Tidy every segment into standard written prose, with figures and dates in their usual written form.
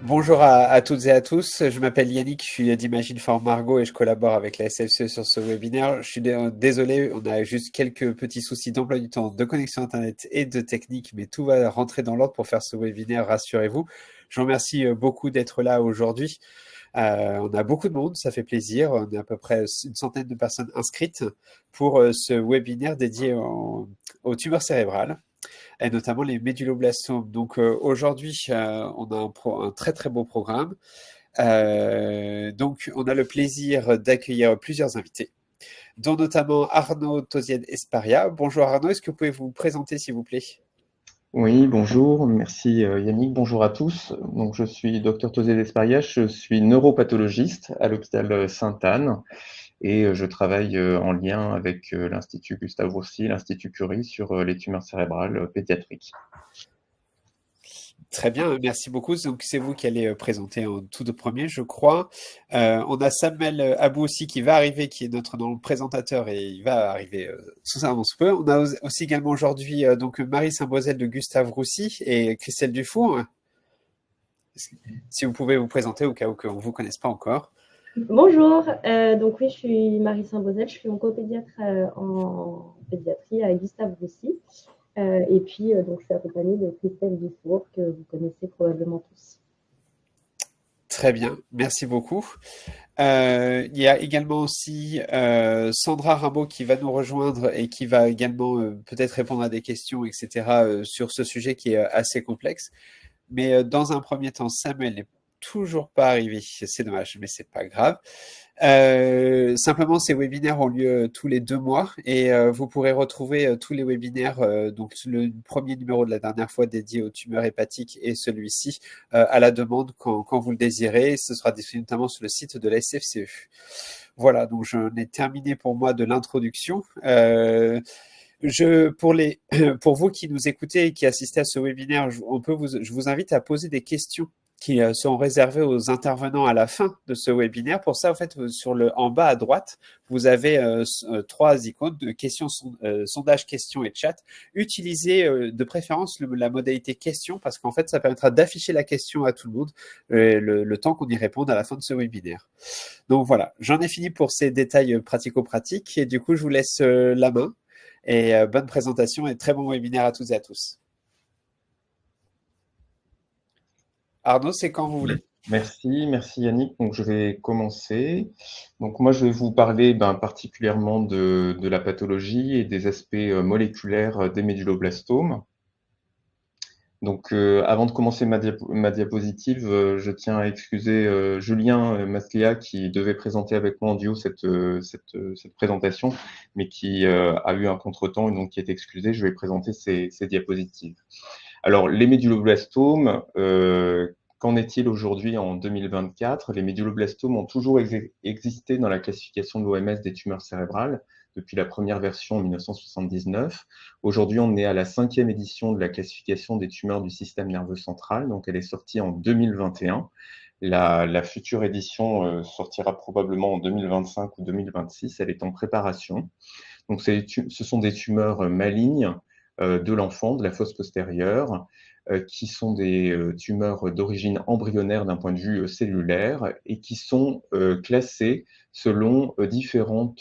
Bonjour à toutes et à tous, je m'appelle Yannick, je suis d'Imagine for Margot et je collabore avec la SFCE sur ce webinaire. Je suis désolé, on a juste quelques petits soucis d'emploi du temps, de connexion Internet et de technique, mais tout va rentrer dans l'ordre pour faire ce webinaire, rassurez-vous. Je vous remercie beaucoup d'être là aujourd'hui. On a beaucoup de monde, ça fait plaisir. On a à peu près une centaine de personnes inscrites pour ce webinaire dédié aux tumeurs cérébrales et notamment les méduloblastomes. Donc aujourd'hui, on a un très très beau programme. Donc on a le plaisir d'accueillir plusieurs invités, dont notamment Arnaud Tosienne-Esparia. Bonjour Arnaud, est-ce que vous pouvez vous présenter s'il vous plaît? Oui, bonjour, merci Yannick, bonjour à tous. Donc, je suis docteur Tosé Desparias, je suis neuropathologiste à l'hôpital Sainte-Anne et je travaille en lien avec l'Institut Gustave Roussy, l'Institut Curie sur les tumeurs cérébrales pédiatriques. Très bien, merci beaucoup. Donc c'est vous qui allez présenter en tout de premier, je crois. On a Samuel Abou aussi qui va arriver, qui est notre présentateur et il va arriver sous un sous peu. On a aussi également aujourd'hui donc Marie Saint-Boisel de Gustave Roussy et Christelle Dufour. Si vous pouvez vous présenter au cas où qu'on ne vous connaisse pas encore. Bonjour, donc oui, je suis Marie Saint-Bosel, je suis oncopédiatre en pédiatrie à Gustave Roussy. Et puis, donc, je suis accompagnée de Christelle Dufour, que vous connaissez probablement tous. Très bien, merci beaucoup. Il y a également aussi Sandra Rimbaud qui va nous rejoindre et qui va également peut-être répondre à des questions, etc., sur ce sujet qui est assez complexe. Mais dans un premier temps, Samuel n'est toujours pas arrivé. C'est dommage, mais c'est pas grave. Simplement, ces webinaires ont lieu tous les 2 mois et vous pourrez retrouver tous les webinaires, donc le premier numéro de la dernière fois dédié aux tumeurs hépatiques et celui-ci à la demande quand vous le désirez. Ce sera disponible notamment sur le site de la SFCE. Voilà, donc j'en ai terminé pour moi de l'introduction. Pour vous qui nous écoutez et qui assistez à ce webinaire, je vous invite à poser des questions qui sont réservées aux intervenants à la fin de ce webinaire. Pour ça, en fait, en bas à droite, vous avez 3 icônes de questions, sondage, questions et chat. Utilisez de préférence la modalité question parce qu'en fait, ça permettra d'afficher la question à tout le monde le temps qu'on y réponde à la fin de ce webinaire. Donc voilà, j'en ai fini pour ces détails pratico-pratiques et du coup, je vous laisse la main. Et bonne présentation et très bon webinaire à toutes et à tous. Arnaud, c'est quand vous voulez. Merci Yannick. Donc, je vais commencer. Donc, moi, je vais vous parler particulièrement de la pathologie et des aspects moléculaires des méduloblastomes. Donc, avant de commencer ma diapositive, je tiens à excuser Julien Maslia qui devait présenter avec moi en duo cette présentation, mais qui a eu un contretemps et donc qui est excusé. Je vais présenter ces diapositives. Alors, les méduloblastomes, qu'en est-il aujourd'hui en 2024? Les méduloblastomes ont toujours existé dans la classification de l'OMS des tumeurs cérébrales depuis la première version en 1979. Aujourd'hui, on est à la 5e édition de la classification des tumeurs du système nerveux central, donc elle est sortie en 2021. La future édition sortira probablement en 2025 ou 2026, elle est en préparation. Donc, ce sont des tumeurs malignes de l'enfant, de la fosse postérieure, qui sont des tumeurs d'origine embryonnaire d'un point de vue cellulaire et qui sont classées selon différents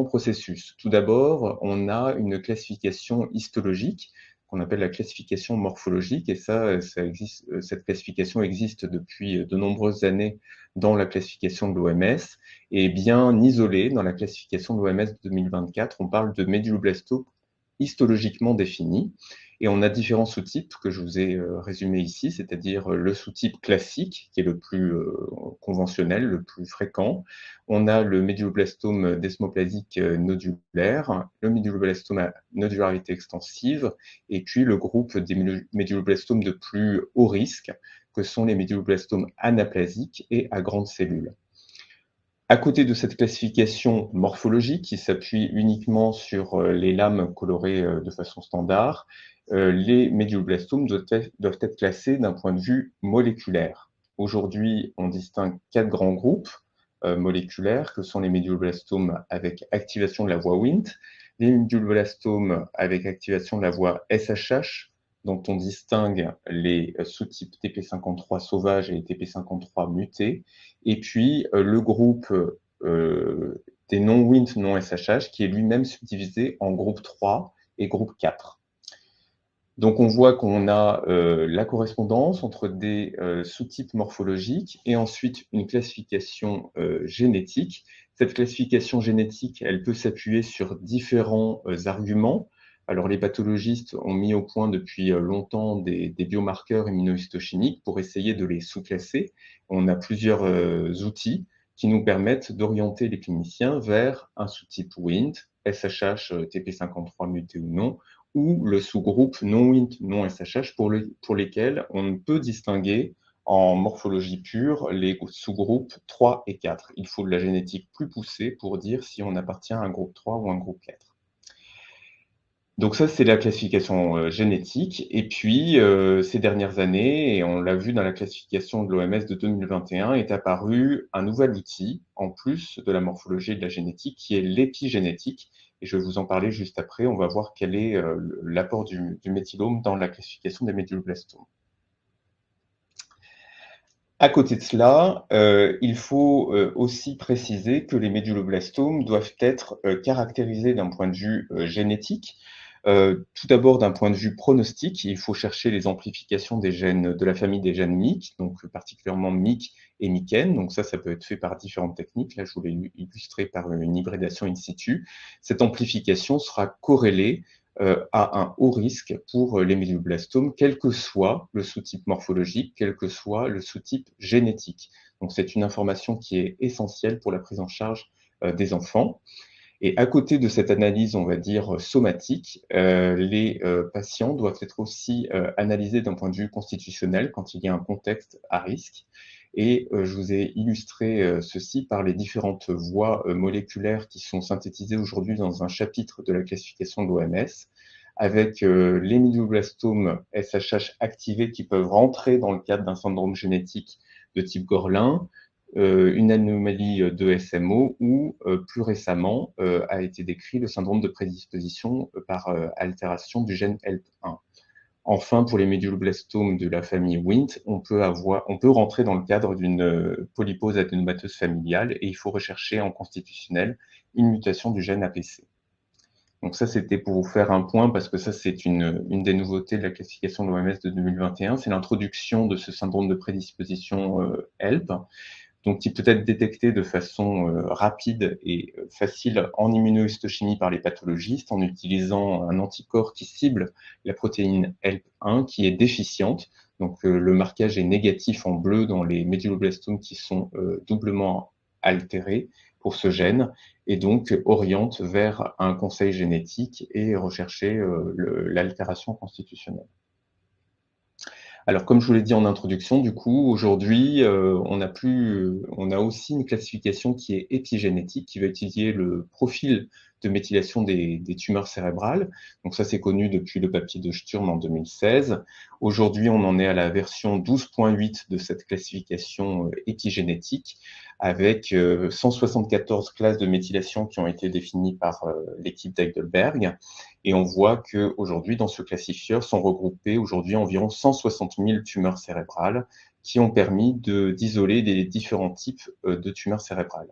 processus. Tout d'abord, on a une classification histologique qu'on appelle la classification morphologique, et cette classification existe depuis de nombreuses années dans la classification de l'OMS, et bien isolée dans la classification de l'OMS de 2024, on parle de méduloblastos histologiquement définis. Et on a différents sous-types que je vous ai résumés ici, c'est-à-dire le sous-type classique, qui est le plus conventionnel, le plus fréquent. On a le méduloblastome desmoplasique nodulaire, le méduloblastome à nodularité extensive, et puis le groupe des méduloblastomes de plus haut risque, que sont les méduloblastomes anaplasiques et à grandes cellules. À côté de cette classification morphologique qui s'appuie uniquement sur les lames colorées de façon standard, les méduloblastomes doivent être classés d'un point de vue moléculaire. Aujourd'hui, on distingue 4 grands groupes moléculaires que sont les méduloblastomes avec activation de la voie Wnt, les méduloblastomes avec activation de la voie SHH, dont on distingue les sous-types TP53 sauvages et TP53 mutés, et puis le groupe des non-Wnt, non-SHH, qui est lui-même subdivisé en groupe 3 et groupe 4. Donc on voit qu'on a la correspondance entre des sous-types morphologiques et ensuite une classification génétique. Cette classification génétique, elle peut s'appuyer sur différents arguments. Alors les pathologistes ont mis au point depuis longtemps des biomarqueurs immunohistochimiques pour essayer de les sous-classer. On a plusieurs outils qui nous permettent d'orienter les cliniciens vers un sous-type Wnt, SHH, TP53 muté ou non, ou le sous-groupe non-Wnt, non-SHH pour lesquels on ne peut distinguer en morphologie pure les sous-groupes 3 et 4. Il faut de la génétique plus poussée pour dire si on appartient à un groupe 3 ou un groupe 4. Donc ça, c'est la classification génétique. Et puis, ces dernières années, et on l'a vu dans la classification de l'OMS de 2021, est apparu un nouvel outil, en plus de la morphologie et de la génétique, qui est l'épigénétique. Et je vais vous en parler juste après. On va voir quel est l'apport du méthylome dans la classification des médulloblastomes. À côté de cela, il faut aussi préciser que les médulloblastomes doivent être caractérisés d'un point de vue génétique. Tout d'abord, d'un point de vue pronostic, il faut chercher les amplifications des gènes de la famille des gènes MYC, donc particulièrement MYC et MYCN. Donc ça peut être fait par différentes techniques. Là, je vous l'ai illustré par une hybridation in situ. Cette amplification sera corrélée à un haut risque pour les médulloblastomes, quel que soit le sous-type morphologique, quel que soit le sous-type génétique. Donc c'est une information qui est essentielle pour la prise en charge des enfants. Et à côté de cette analyse, on va dire, somatique, les patients doivent être aussi analysés d'un point de vue constitutionnel quand il y a un contexte à risque. Et je vous ai illustré ceci par les différentes voies moléculaires qui sont synthétisées aujourd'hui dans un chapitre de la classification de l'OMS, avec les médulloblastomes SHH activés qui peuvent rentrer dans le cadre d'un syndrome génétique de type Gorlin, une anomalie de SMO ou plus récemment a été décrit le syndrome de prédisposition par altération du gène HELP1. Enfin, pour les médulloblastomes de la famille Wnt, on peut rentrer dans le cadre d'une polypose adénomateuse familiale et il faut rechercher en constitutionnel une mutation du gène APC. Donc ça, c'était pour vous faire un point, parce que ça, c'est une des nouveautés de la classification de l'OMS de 2021, c'est l'introduction de ce syndrome de prédisposition HELP, donc qui peut être détecté de façon rapide et facile en immunohistochimie par les pathologistes en utilisant un anticorps qui cible la protéine HELP1 qui est déficiente. Donc le marquage est négatif en bleu dans les médulloblastomes qui sont doublement altérés pour ce gène et donc oriente vers un conseil génétique et rechercher l'altération constitutionnelle. Alors, comme je vous l'ai dit en introduction, du coup, aujourd'hui, on a aussi une classification qui est épigénétique, qui va étudier le profil de méthylation des tumeurs cérébrales. Donc ça, c'est connu depuis le papier de Sturm en 2016. Aujourd'hui, on en est à la version 12.8 de cette classification épigénétique, avec 174 classes de méthylation qui ont été définies par l'équipe d'Heidelberg. Et on voit qu'aujourd'hui, dans ce classifieur, sont regroupées aujourd'hui environ 160 000 tumeurs cérébrales qui ont permis d'isoler des différents types de tumeurs cérébrales.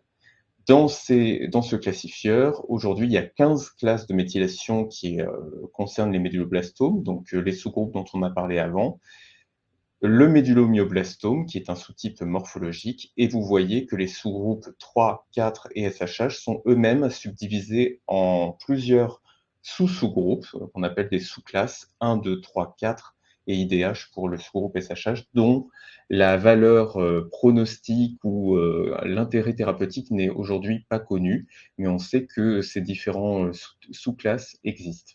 Dans ce classifieur, aujourd'hui, il y a 15 classes de méthylation qui concernent les médulloblastomes, donc les sous-groupes dont on a parlé avant, le médullomyoblastome, qui est un sous-type morphologique, et vous voyez que les sous-groupes 3, 4 et SHH sont eux-mêmes subdivisés en plusieurs sous-sous-groupes, qu'on appelle des sous-classes 1, 2, 3, 4 et IDH pour le sous-groupe SHH, dont la valeur pronostique ou l'intérêt thérapeutique n'est aujourd'hui pas connu, mais on sait que ces différents sous-classes existent.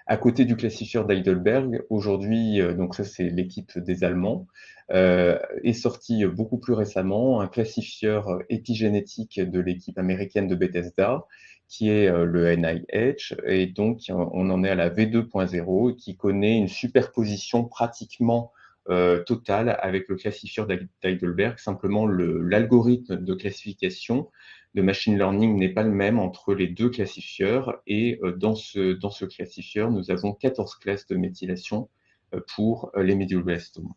À côté du classifieur d'Heidelberg, aujourd'hui, donc ça c'est l'équipe des Allemands, est sorti beaucoup plus récemment un classifieur épigénétique de l'équipe américaine de Bethesda, qui est le NIH, et donc on en est à la V2.0, qui connaît une superposition pratiquement totale avec le classifieur d'Heidelberg. Simplement, l'algorithme de classification de machine learning n'est pas le même entre les deux classifieurs, et dans ce classifieur, nous avons 14 classes de méthylation pour les médulloblastomes.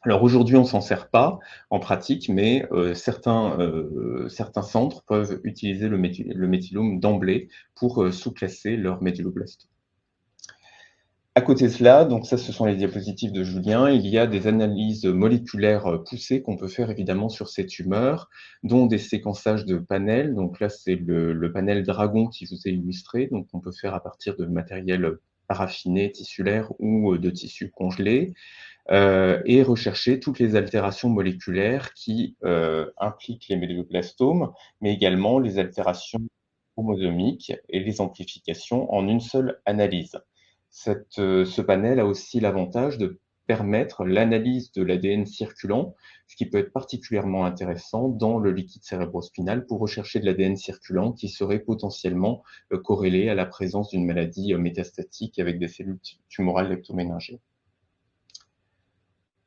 Alors aujourd'hui, on s'en sert pas en pratique, mais certains centres peuvent utiliser le méthylome d'emblée pour sous-classer leur médulloblastomes. À côté de cela, donc ça, ce sont les diapositives de Julien, il y a des analyses moléculaires poussées qu'on peut faire évidemment sur ces tumeurs, dont des séquençages de panels. Donc là, c'est le panel Dragon qui vous est illustré. Donc on peut faire à partir de matériel paraffiné, tissulaire ou de tissus congelés, et rechercher toutes les altérations moléculaires qui impliquent les médulloblastomes, mais également les altérations chromosomiques et les amplifications en une seule analyse. Ce panel a aussi l'avantage de permettre l'analyse de l'ADN circulant, ce qui peut être particulièrement intéressant dans le liquide cérébrospinal pour rechercher de l'ADN circulant qui serait potentiellement corrélé à la présence d'une maladie métastatique avec des cellules tumorales leptoméningées.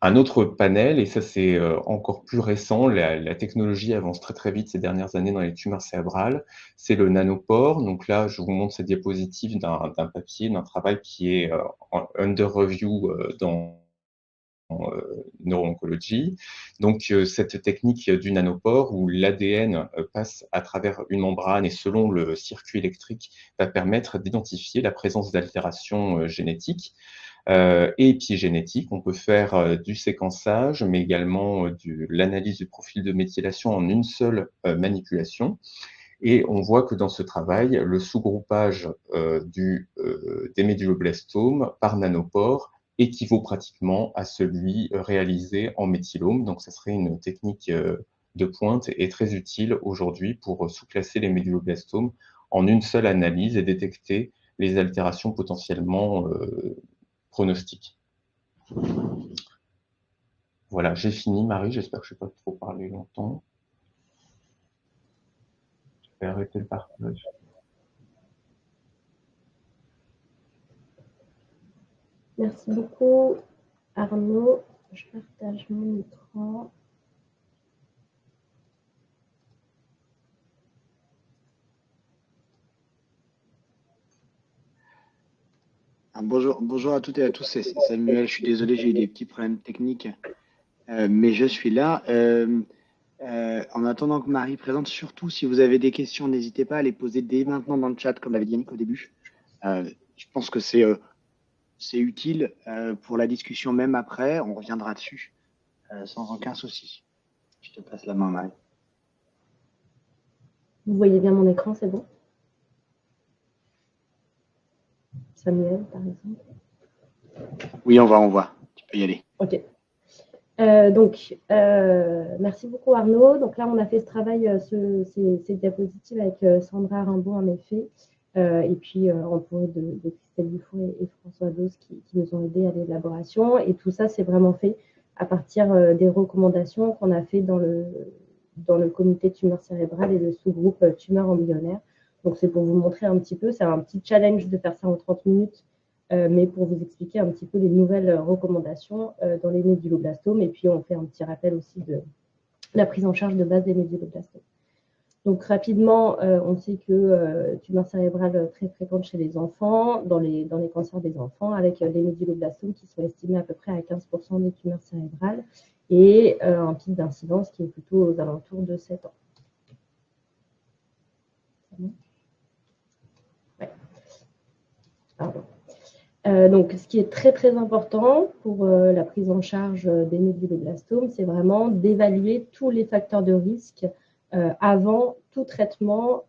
Un autre panel, et ça c'est encore plus récent, la technologie avance très très vite ces dernières années dans les tumeurs cérébrales, c'est le nanopore. Donc là, je vous montre cette diapositive d'un papier, d'un travail qui est under review dans neuro-oncology. Donc cette technique du nanopore où l'ADN passe à travers une membrane et selon le circuit électrique va permettre d'identifier la présence d'altérations génétiques et épigénétique. On peut faire du séquençage, mais également l'analyse du profil de méthylation en une seule manipulation. Et on voit que dans ce travail, le sous-groupage des médulloblastomes par nanopore équivaut pratiquement à celui réalisé en méthylome. Donc, ça serait une technique de pointe et très utile aujourd'hui pour sous-classer les médulloblastomes en une seule analyse et détecter les altérations potentiellement pronostic. Voilà, j'ai fini, Marie. J'espère que je ne vais pas trop parler longtemps. Je vais arrêter le partage. Merci beaucoup, Arnaud. Je partage mon écran. Bonjour à toutes et à tous, c'est Samuel. Je suis désolé, j'ai eu des petits problèmes techniques, mais je suis là. En attendant que Marie présente, surtout si vous avez des questions, n'hésitez pas à les poser dès maintenant dans le chat, comme l'avait dit Yannick au début. Je pense que c'est utile pour la discussion même après. On reviendra dessus sans aucun souci. Je te passe la main, Marie. Vous voyez bien mon écran, c'est bon? Samuel, par exemple. Oui, on voit. Tu peux y aller. Ok. Merci beaucoup Arnaud. Donc là, on a fait ce travail, ces diapositives avec Sandra Rimbaud en effet, et puis entouré de Christelle Dufour et François Dose qui nous ont aidés à l'élaboration. Et tout ça, c'est vraiment fait à partir des recommandations qu'on a fait dans le comité tumeur cérébrale et le sous-groupe tumeur embryonnaire. Donc c'est pour vous montrer un petit peu, c'est un petit challenge de faire ça en 30 minutes, mais pour vous expliquer un petit peu les nouvelles recommandations dans les médulloblastomes. Et puis on fait un petit rappel aussi de la prise en charge de base des médulloblastomes. Donc rapidement, on sait que tumeur cérébrale très fréquente chez les enfants, dans les cancers des enfants, avec les médulloblastomes qui sont estimés à peu près à 15% des tumeurs cérébrales et un pic d'incidence qui est plutôt aux alentours de 7 ans. Ouais. Pardon. Donc, ce qui est très très important pour la prise en charge des médulloblastomes, c'est vraiment d'évaluer tous les facteurs de risque avant tout traitement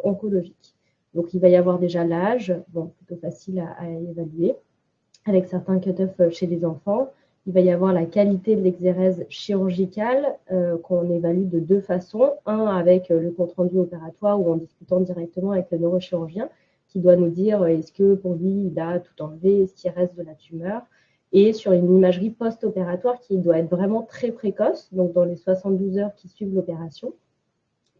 oncologique. Donc, il va y avoir déjà l'âge, bon, plutôt facile à évaluer, avec certains cut-offs chez les enfants. Il va y avoir la qualité de l'exérèse chirurgicale qu'on évalue de deux façons. Un, avec le compte-rendu opératoire ou en discutant directement avec le neurochirurgien qui doit nous dire est-ce que pour lui, il a tout enlevé, est-ce qu'il reste de la tumeur. Et sur une imagerie post-opératoire qui doit être vraiment très précoce, donc dans les 72 heures qui suivent l'opération,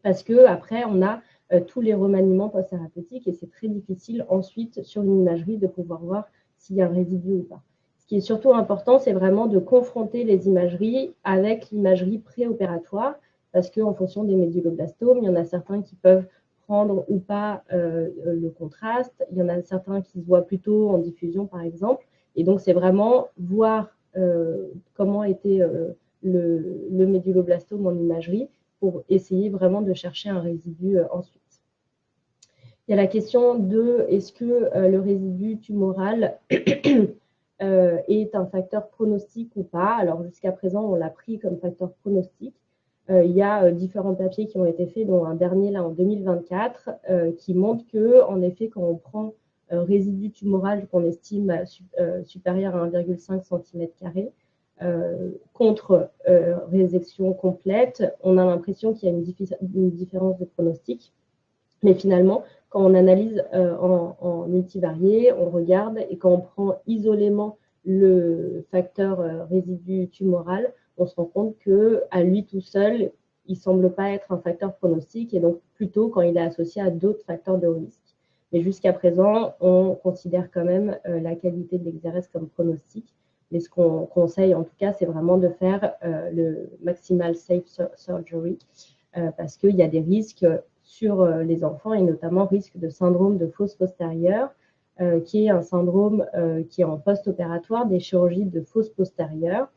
parce qu'après, on a tous les remaniements post-thérapeutiques et c'est très difficile ensuite sur une imagerie de pouvoir voir s'il y a un résidu ou pas. Ce qui est surtout important, c'est vraiment de confronter les imageries avec l'imagerie préopératoire, parce qu'en fonction des médulloblastomes, il y en a certains qui peuvent prendre ou pas le contraste. Il y en a certains qui se voient plutôt en diffusion, par exemple. Et donc, c'est vraiment voir comment était le méduloblastome en imagerie pour essayer vraiment de chercher un résidu ensuite. Il y a la question de est-ce que le résidu tumoral est un facteur pronostic ou pas. Alors, jusqu'à présent, on l'a pris comme facteur pronostic. Il y a différents papiers qui ont été faits, dont un dernier là en 2024, qui montre que, en effet, quand on prend résidu tumoral qu'on estime supérieur à 1,5 cm², contre résection complète, on a l'impression qu'il y a une différence de pronostic. Mais finalement, quand on analyse en multivarié, on regarde et quand on prend isolément le facteur résidu tumoral, on se rend compte qu'à lui tout seul, il ne semble pas être un facteur pronostic et donc plutôt quand il est associé à d'autres facteurs de risque. Mais jusqu'à présent, on considère quand même la qualité de l'exérèse comme pronostic. Mais ce qu'on conseille en tout cas, c'est vraiment de faire le maximal safe surgery parce qu'il y a des risques sur les enfants et notamment risque de syndrome de fosse postérieure, qui est un syndrome qui est en post-opératoire des chirurgies de fosse postérieure,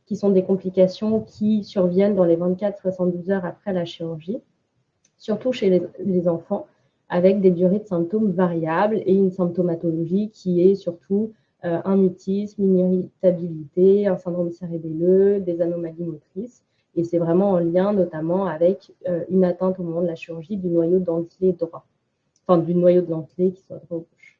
qui sont des complications qui surviennent dans les 24-72 heures après la chirurgie, surtout chez les enfants, avec des durées de symptômes variables et une symptomatologie qui est surtout un mutisme, une irritabilité, un syndrome cérébelleux, des anomalies motrices. Et c'est vraiment en lien notamment avec une atteinte au moment de la chirurgie du noyau dentelé droit, enfin du noyau dentelé qui soit droit ou gauche.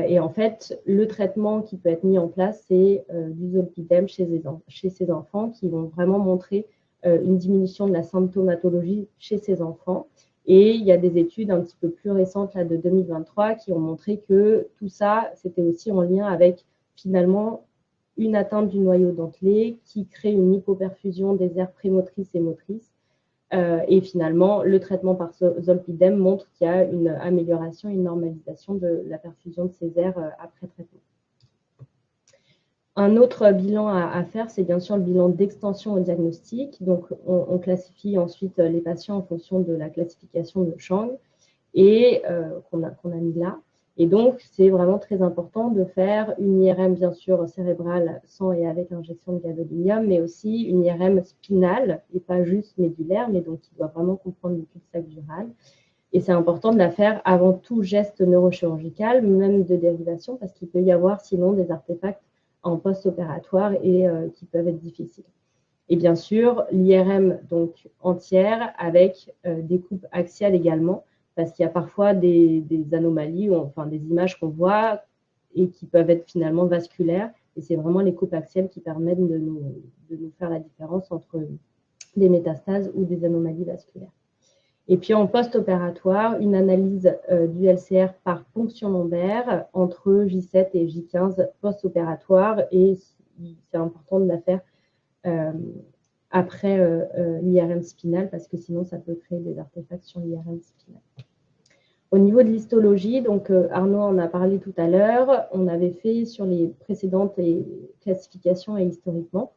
Et en fait, le traitement qui peut être mis en place, c'est du zolpidem chez ces enfants qui vont vraiment montrer une diminution de la symptomatologie chez ces enfants. Et il y a des études un petit peu plus récentes là, de 2023 qui ont montré que tout ça, c'était aussi en lien avec finalement une atteinte du noyau dentelé qui crée une hypoperfusion des aires prémotrices et motrices. Et finalement, le traitement par zolpidem montre qu'il y a une amélioration, une normalisation de la perfusion de ces aires après traitement. Un autre bilan à faire, c'est bien sûr le bilan d'extension au diagnostic. Donc, on classifie ensuite les patients en fonction de la classification de Chang et qu'on a mis là. Et donc, c'est vraiment très important de faire une IRM, bien sûr, cérébrale sans et avec injection de gadolinium, mais aussi une IRM spinale, et pas juste médulaire, mais donc qui doit vraiment comprendre le cul-de-sac dural. Et c'est important de la faire avant tout geste neurochirurgical, même de dérivation, parce qu'il peut y avoir sinon des artefacts en post-opératoire et qui peuvent être difficiles. Et bien sûr, l'IRM donc entière avec des coupes axiales également, parce qu'il y a parfois des anomalies, enfin des images qu'on voit et qui peuvent être finalement vasculaires. Et c'est vraiment les coupes axiales qui permettent de nous faire la différence entre des métastases ou des anomalies vasculaires. Et puis en post-opératoire, une analyse du LCR par ponction lombaire entre J7 et J15 post-opératoire. Et c'est important de la faire après l'IRM spinal parce que sinon ça peut créer des artefacts sur l'IRM spinal. Au niveau de l'histologie, donc Arnaud en a parlé tout à l'heure, on avait fait sur les précédentes classifications et historiquement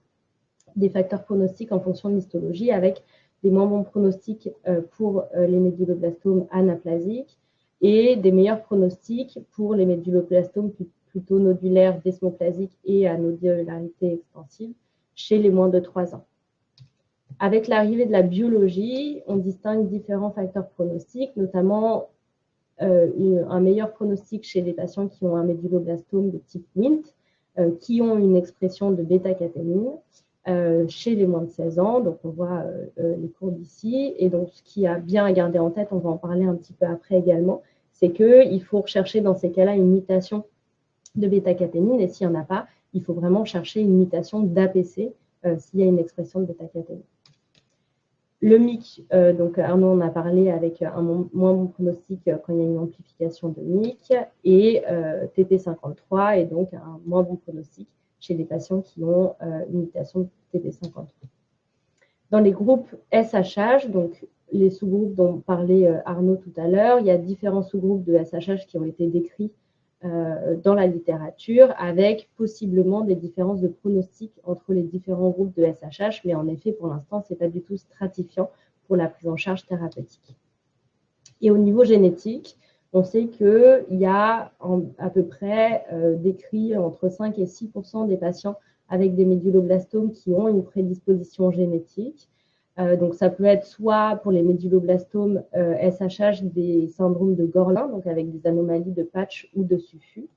des facteurs pronostiques en fonction de l'histologie avec des moins bons pronostics pour les méduloblastomes anaplasiques et des meilleurs pronostics pour les méduloblastomes plutôt nodulaires, desmoplasiques et à nodularité extensive chez les moins de 3 ans. Avec l'arrivée de la biologie, on distingue différents facteurs pronostiques, notamment un meilleur pronostic chez les patients qui ont un méduloblastome de type Wnt, qui ont une expression de bêta-caténine chez les moins de 16 ans. Donc, on voit les courbes ici. Et donc, ce qui a bien à garder en tête, on va en parler un petit peu après également, c'est qu'il faut rechercher dans ces cas-là une mutation de bêta-caténine. Et s'il n'y en a pas, il faut vraiment chercher une mutation d'APC s'il y a une expression de bêta-caténine. Le MYC, donc Arnaud en a parlé avec un moins bon pronostic quand il y a une amplification de MYC et TP53 et donc un moins bon pronostic chez les patients qui ont une mutation de TP53. Dans les groupes SHH, donc les sous-groupes dont parlait Arnaud tout à l'heure, il y a différents sous-groupes de SHH qui ont été décrits dans la littérature avec possiblement des différences de pronostic entre les différents groupes de SHH, mais en effet, pour l'instant, ce n'est pas du tout stratifiant pour la prise en charge thérapeutique. Et au niveau génétique, on sait qu'il y a à peu près décrit entre 5 et 6% des patients avec des méduloblastomes qui ont une prédisposition génétique. Donc, ça peut être soit pour les méduloblastomes SHH des syndromes de Gorlin, donc avec des anomalies de patch ou de SUFU,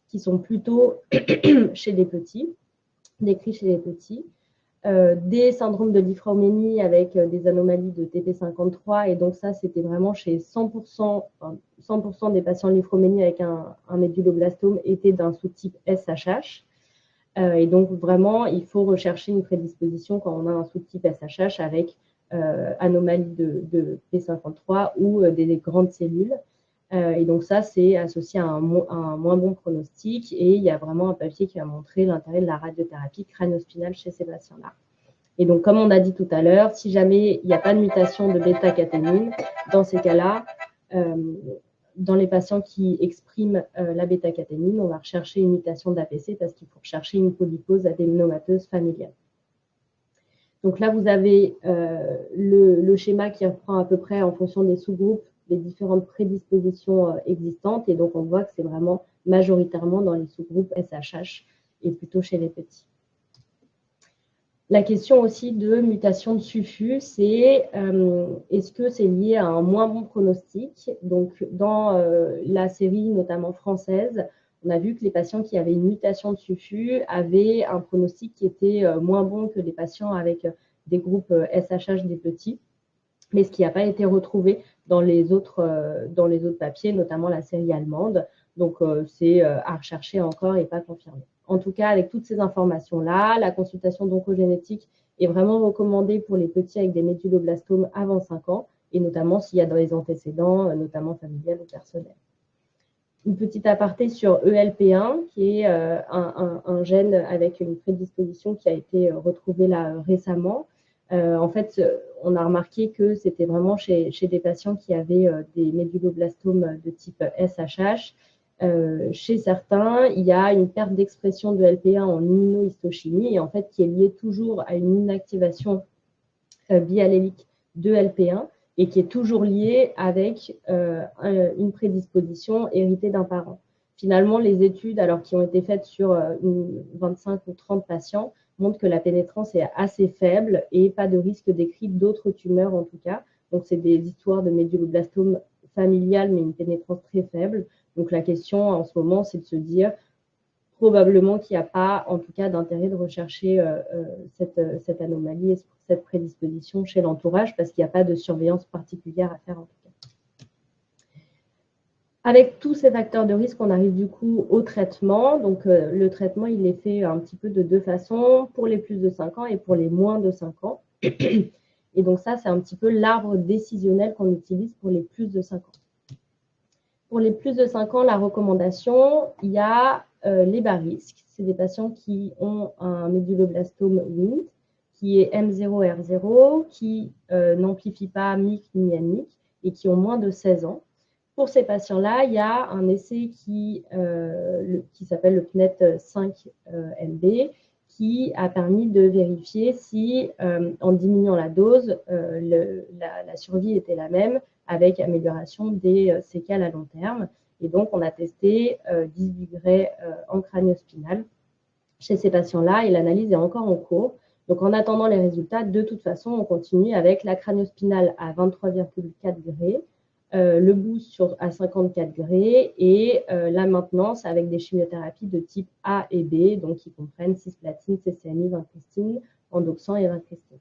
qui sont plutôt chez les petits, décrits chez les petits. Des syndromes de liphoménie avec des anomalies de TP53, et donc ça, c'était vraiment chez 100%, 100% des patients liphoménie avec un méduloblastome étaient d'un sous-type SHH. Et donc, vraiment, il faut rechercher une prédisposition quand on a un sous-type SHH avec anomalie de P53 ou des grandes cellules. Et donc, ça, c'est associé à un moins bon pronostic. Et il y a vraiment un papier qui a montré l'intérêt de la radiothérapie crânio-spinale chez ces patients-là. Et donc, comme on a dit tout à l'heure, si jamais il n'y a pas de mutation de bêta-caténine, dans ces cas-là, dans les patients qui expriment la bêta-caténine, on va rechercher une mutation d'APC parce qu'il faut rechercher une polypose adénomateuse familiale. Donc là, vous avez le schéma qui reprend à peu près en fonction des sous-groupes les différentes prédispositions existantes. Et donc, on voit que c'est vraiment majoritairement dans les sous-groupes SHH et plutôt chez les petits. La question aussi de mutation de SUFU, c'est est-ce que c'est lié à un moins bon pronostic? Donc, dans la série notamment française, on a vu que les patients qui avaient une mutation de SUFU avaient un pronostic qui était moins bon que les patients avec des groupes SHH des petits, mais ce qui n'a pas été retrouvé dans les autres papiers, notamment la série allemande. Donc, c'est à rechercher encore et pas confirmé. En tout cas, avec toutes ces informations-là, la consultation d'oncogénétique est vraiment recommandée pour les petits avec des méduloblastomes avant 5 ans, et notamment s'il y a des antécédents, notamment familiales ou personnels. Une petite aparté sur ELP1, qui est un gène avec une prédisposition qui a été retrouvée là récemment. En fait, on a remarqué que c'était vraiment chez des patients qui avaient des méduloblastomes de type SHH. Chez certains, il y a une perte d'expression de LP1 en immunohistochimie et en fait qui est liée toujours à une inactivation biallélique de LP1 et qui est toujours liée avec une prédisposition héritée d'un parent. Finalement, les études, alors qui ont été faites sur 25 ou 30 patients, montrent que la pénétrance est assez faible et pas de risque décrit d'autres tumeurs en tout cas. Donc, c'est des histoires de méduloblastome familial, mais une pénétrance très faible. Donc, la question en ce moment, c'est de se dire probablement qu'il n'y a pas, en tout cas, d'intérêt de rechercher cette anomalie et cette prédisposition chez l'entourage parce qu'il n'y a pas de surveillance particulière à faire en tout cas. Avec tous ces facteurs de risque, on arrive du coup au traitement. Donc, le traitement, il est fait un petit peu de deux façons, pour les plus de 5 ans et pour les moins de 5 ans. Et donc, ça, c'est un petit peu l'arbre décisionnel qu'on utilise pour les plus de 5 ans. Pour les plus de 5 ans, la recommandation, il y a les bas risques. C'est des patients qui ont un méduloblastome WNT, qui est M0R0, qui n'amplifie pas MYC ni NMYC et qui ont moins de 16 ans. Pour ces patients-là, il y a un essai qui s'appelle le PNET5MB qui a permis de vérifier si, en diminuant la dose, la survie était la même avec amélioration des séquelles à long terme. Et donc, on a testé 18 Gray en crânio-spinal chez ces patients-là et l'analyse est encore en cours. Donc, en attendant les résultats, de toute façon, on continue avec la crânio-spinale à 23,4 Gray, le boost à 54 Gray et la maintenance avec des chimiothérapies de type A et B, donc qui comprennent cisplatine, CCMI, vincristine, endoxan et vincristine.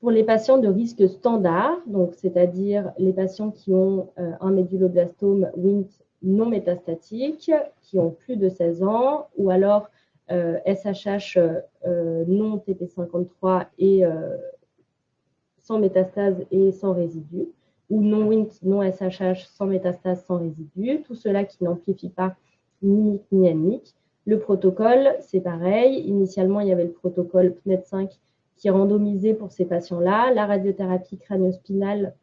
Pour les patients de risque standard, donc c'est-à-dire les patients qui ont un méduloblastome WNT non métastatique, qui ont plus de 16 ans, ou alors SHH non TP53 et sans métastase et sans résidus, ou non WNT, non SHH, sans métastase, sans résidus, tout cela qui n'amplifie pas ni MYC ni NMYC. Le protocole, c'est pareil. Initialement, il y avait le protocole PNET5 qui est randomisé pour ces patients-là, la radiothérapie crânio-spinale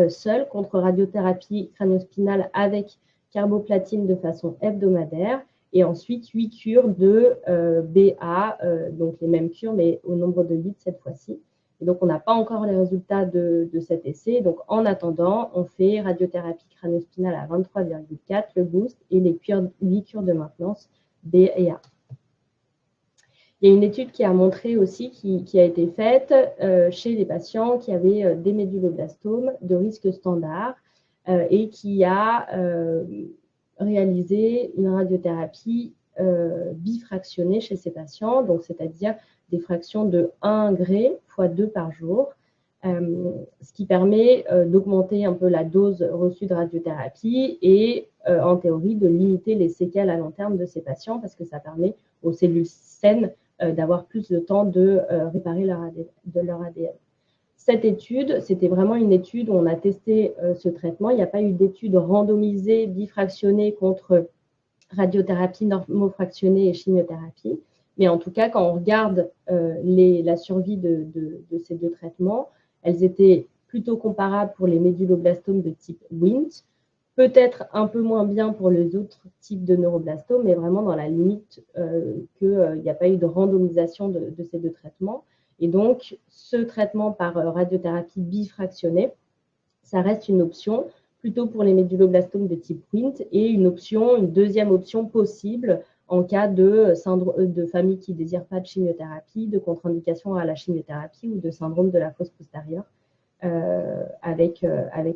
seule contre radiothérapie crânio-spinale avec carboplatine de façon hebdomadaire, et ensuite 8 cures de BA, donc les mêmes cures, mais au nombre de 8 cette fois-ci, Et donc, on n'a pas encore les résultats de cet essai. Donc, en attendant, on fait radiothérapie crâniospinale à 23,4, le boost, et les 8 cures de maintenance B et A. Il y a une étude qui a montré aussi, qui a été faite chez les patients qui avaient des méduloblastomes de risque standard et qui a réalisé une radiothérapie bifractionnée chez ces patients, donc c'est-à-dire des fractions de 1 gré x 2 par jour, ce qui permet d'augmenter un peu la dose reçue de radiothérapie et en théorie de limiter les séquelles à long terme de ces patients parce que ça permet aux cellules saines d'avoir plus de temps de réparer leur ADN. Cette étude, c'était vraiment une étude où on a testé ce traitement. Il n'y a pas eu d'étude randomisée, bifractionnée contre radiothérapie normofractionnée et chimiothérapie. Mais en tout cas, quand on regarde la survie de ces deux traitements, elles étaient plutôt comparables pour les méduloblastomes de type Wnt, peut-être un peu moins bien pour les autres types de neuroblastomes, mais vraiment dans la limite qu'il n'y a pas eu de randomisation de ces deux traitements. Et donc, ce traitement par radiothérapie bifractionnée, ça reste une option plutôt pour les méduloblastomes de type Wnt et une deuxième option possible en cas de famille qui ne désire pas de chimiothérapie, de contre-indication à la chimiothérapie ou de syndrome de la fosse postérieure avec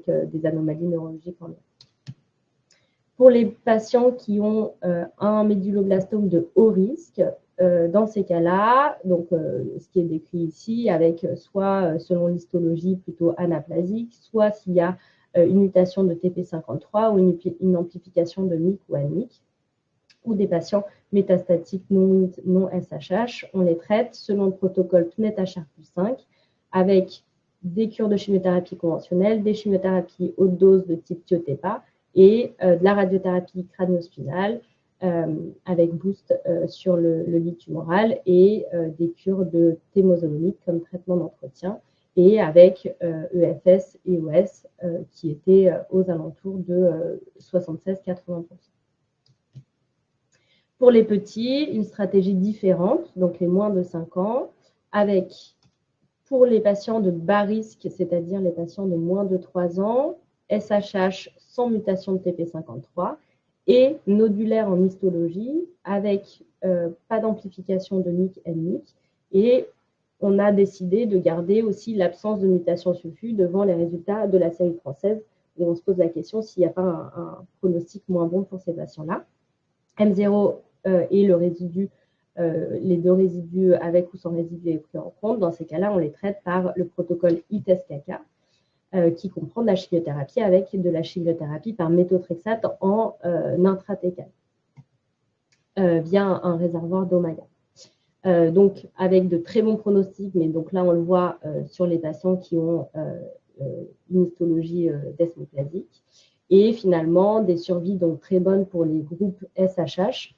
des anomalies neurologiques en lien. Pour les patients qui ont un méduloblastome de haut risque, dans ces cas-là, donc ce qui est décrit ici, avec soit selon l'histologie plutôt anaplasique, soit s'il y a une mutation de TP53 ou une amplification de MYC ou ANMYC, ou des patients métastatiques non SHH, on les traite selon le protocole PNET-HR+5 avec des cures de chimiothérapie conventionnelle, des chimiothérapies haute dose de type thiotepa et de la radiothérapie crâniospinale avec boost sur le lit tumoral et des cures de temozolomide comme traitement d'entretien et avec EFS et OS qui étaient aux alentours de 76-80%. Pour les petits, une stratégie différente, donc les moins de 5 ans, avec pour les patients de bas risque, c'est-à-dire les patients de moins de 3 ans, SHH sans mutation de TP53 et nodulaire en histologie avec pas d'amplification de MYC, NMYC. Et on a décidé de garder aussi l'absence de mutation sulfu devant les résultats de la série française où on se pose la question s'il n'y a pas un pronostic moins bon pour ces patients-là. M0 et le résidu, les deux résidus avec ou sans résidu est pris en compte. Dans ces cas-là, on les traite par le protocole ITES-KK qui comprend de la chimiothérapie avec de la chimiothérapie par méthotrexate en intratécal via un réservoir d'Omaga. Donc, avec de très bons pronostics, mais donc là, on le voit sur les patients qui ont une histologie desmoplasique. Et finalement, des survies donc très bonnes pour les groupes SHH,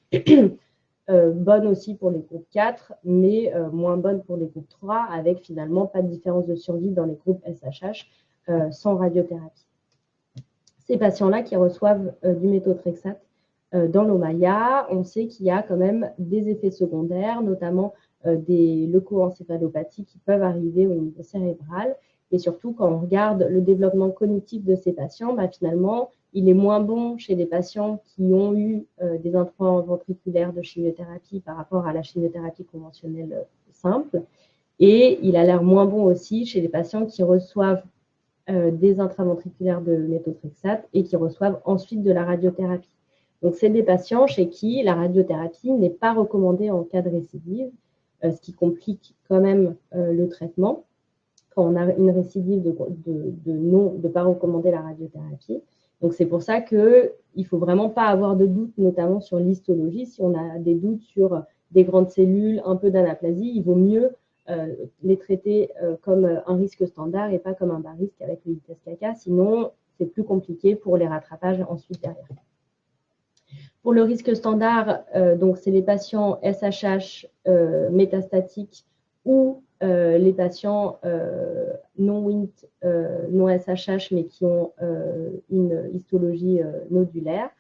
bonnes aussi pour les groupes 4, mais moins bonnes pour les groupes 3, avec finalement pas de différence de survie dans les groupes SHH sans radiothérapie. Ces patients-là qui reçoivent du méthotrexate dans l'Omaga, on sait qu'il y a quand même des effets secondaires, notamment des leucoencéphalopathies qui peuvent arriver au niveau cérébral. Et surtout, quand on regarde le développement cognitif de ces patients, finalement, il est moins bon chez les patients qui ont eu des intrants ventriculaires de chimiothérapie par rapport à la chimiothérapie conventionnelle simple. Et il a l'air moins bon aussi chez les patients qui reçoivent des intraventriculaires de méthotrexate et qui reçoivent ensuite de la radiothérapie. Donc, c'est des patients chez qui la radiothérapie n'est pas recommandée en cas de récidive, ce qui complique quand même le traitement quand on a une récidive de ne pas recommander la radiothérapie. Donc, c'est pour ça qu'il ne faut vraiment pas avoir de doute, notamment sur l'histologie. Si on a des doutes sur des grandes cellules, un peu d'anaplasie, il vaut mieux les traiter comme un risque standard et pas comme un bas risque avec le ITES-KK. Sinon, c'est plus compliqué pour les rattrapages ensuite derrière. Pour le risque standard, donc c'est les patients SHH métastatiques ou les patients non Wnt, non SHH, mais qui ont une histologie nodulaire.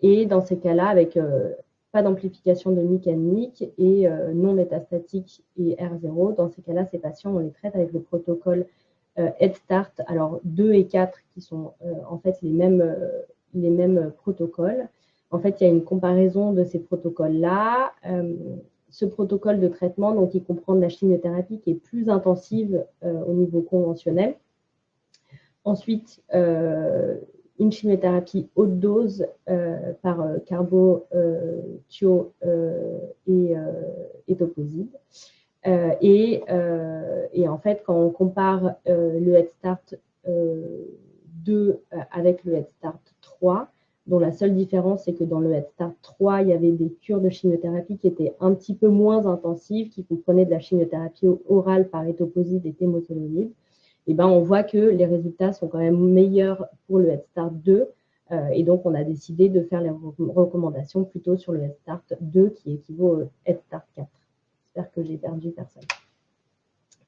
Et dans ces cas-là, avec pas d'amplification de MYC, NMYC et non métastatique et R0. Dans ces cas-là, ces patients, on les traite avec le protocole Head Start, alors 2 et 4 qui sont en fait les mêmes protocoles. En fait, il y a une comparaison de ces protocoles-là. Ce protocole de traitement, donc, il comprend de la chimiothérapie qui est plus intensive au niveau conventionnel. Ensuite, une chimiothérapie haute dose par carbo, thio et toposide. Et en fait, quand on compare le Head Start 2 avec le Head Start 3, dont la seule différence, c'est que dans le Head Start 3, il y avait des cures de chimiothérapie qui étaient un petit peu moins intensives, qui comprenaient de la chimiothérapie orale par étoposide et temozolomide. Et ben, on voit que les résultats sont quand même meilleurs pour le Head Start 2. Et donc, on a décidé de faire les recommandations plutôt sur le Head Start 2 qui équivaut au Head Start 4. J'espère que j'ai perdu personne.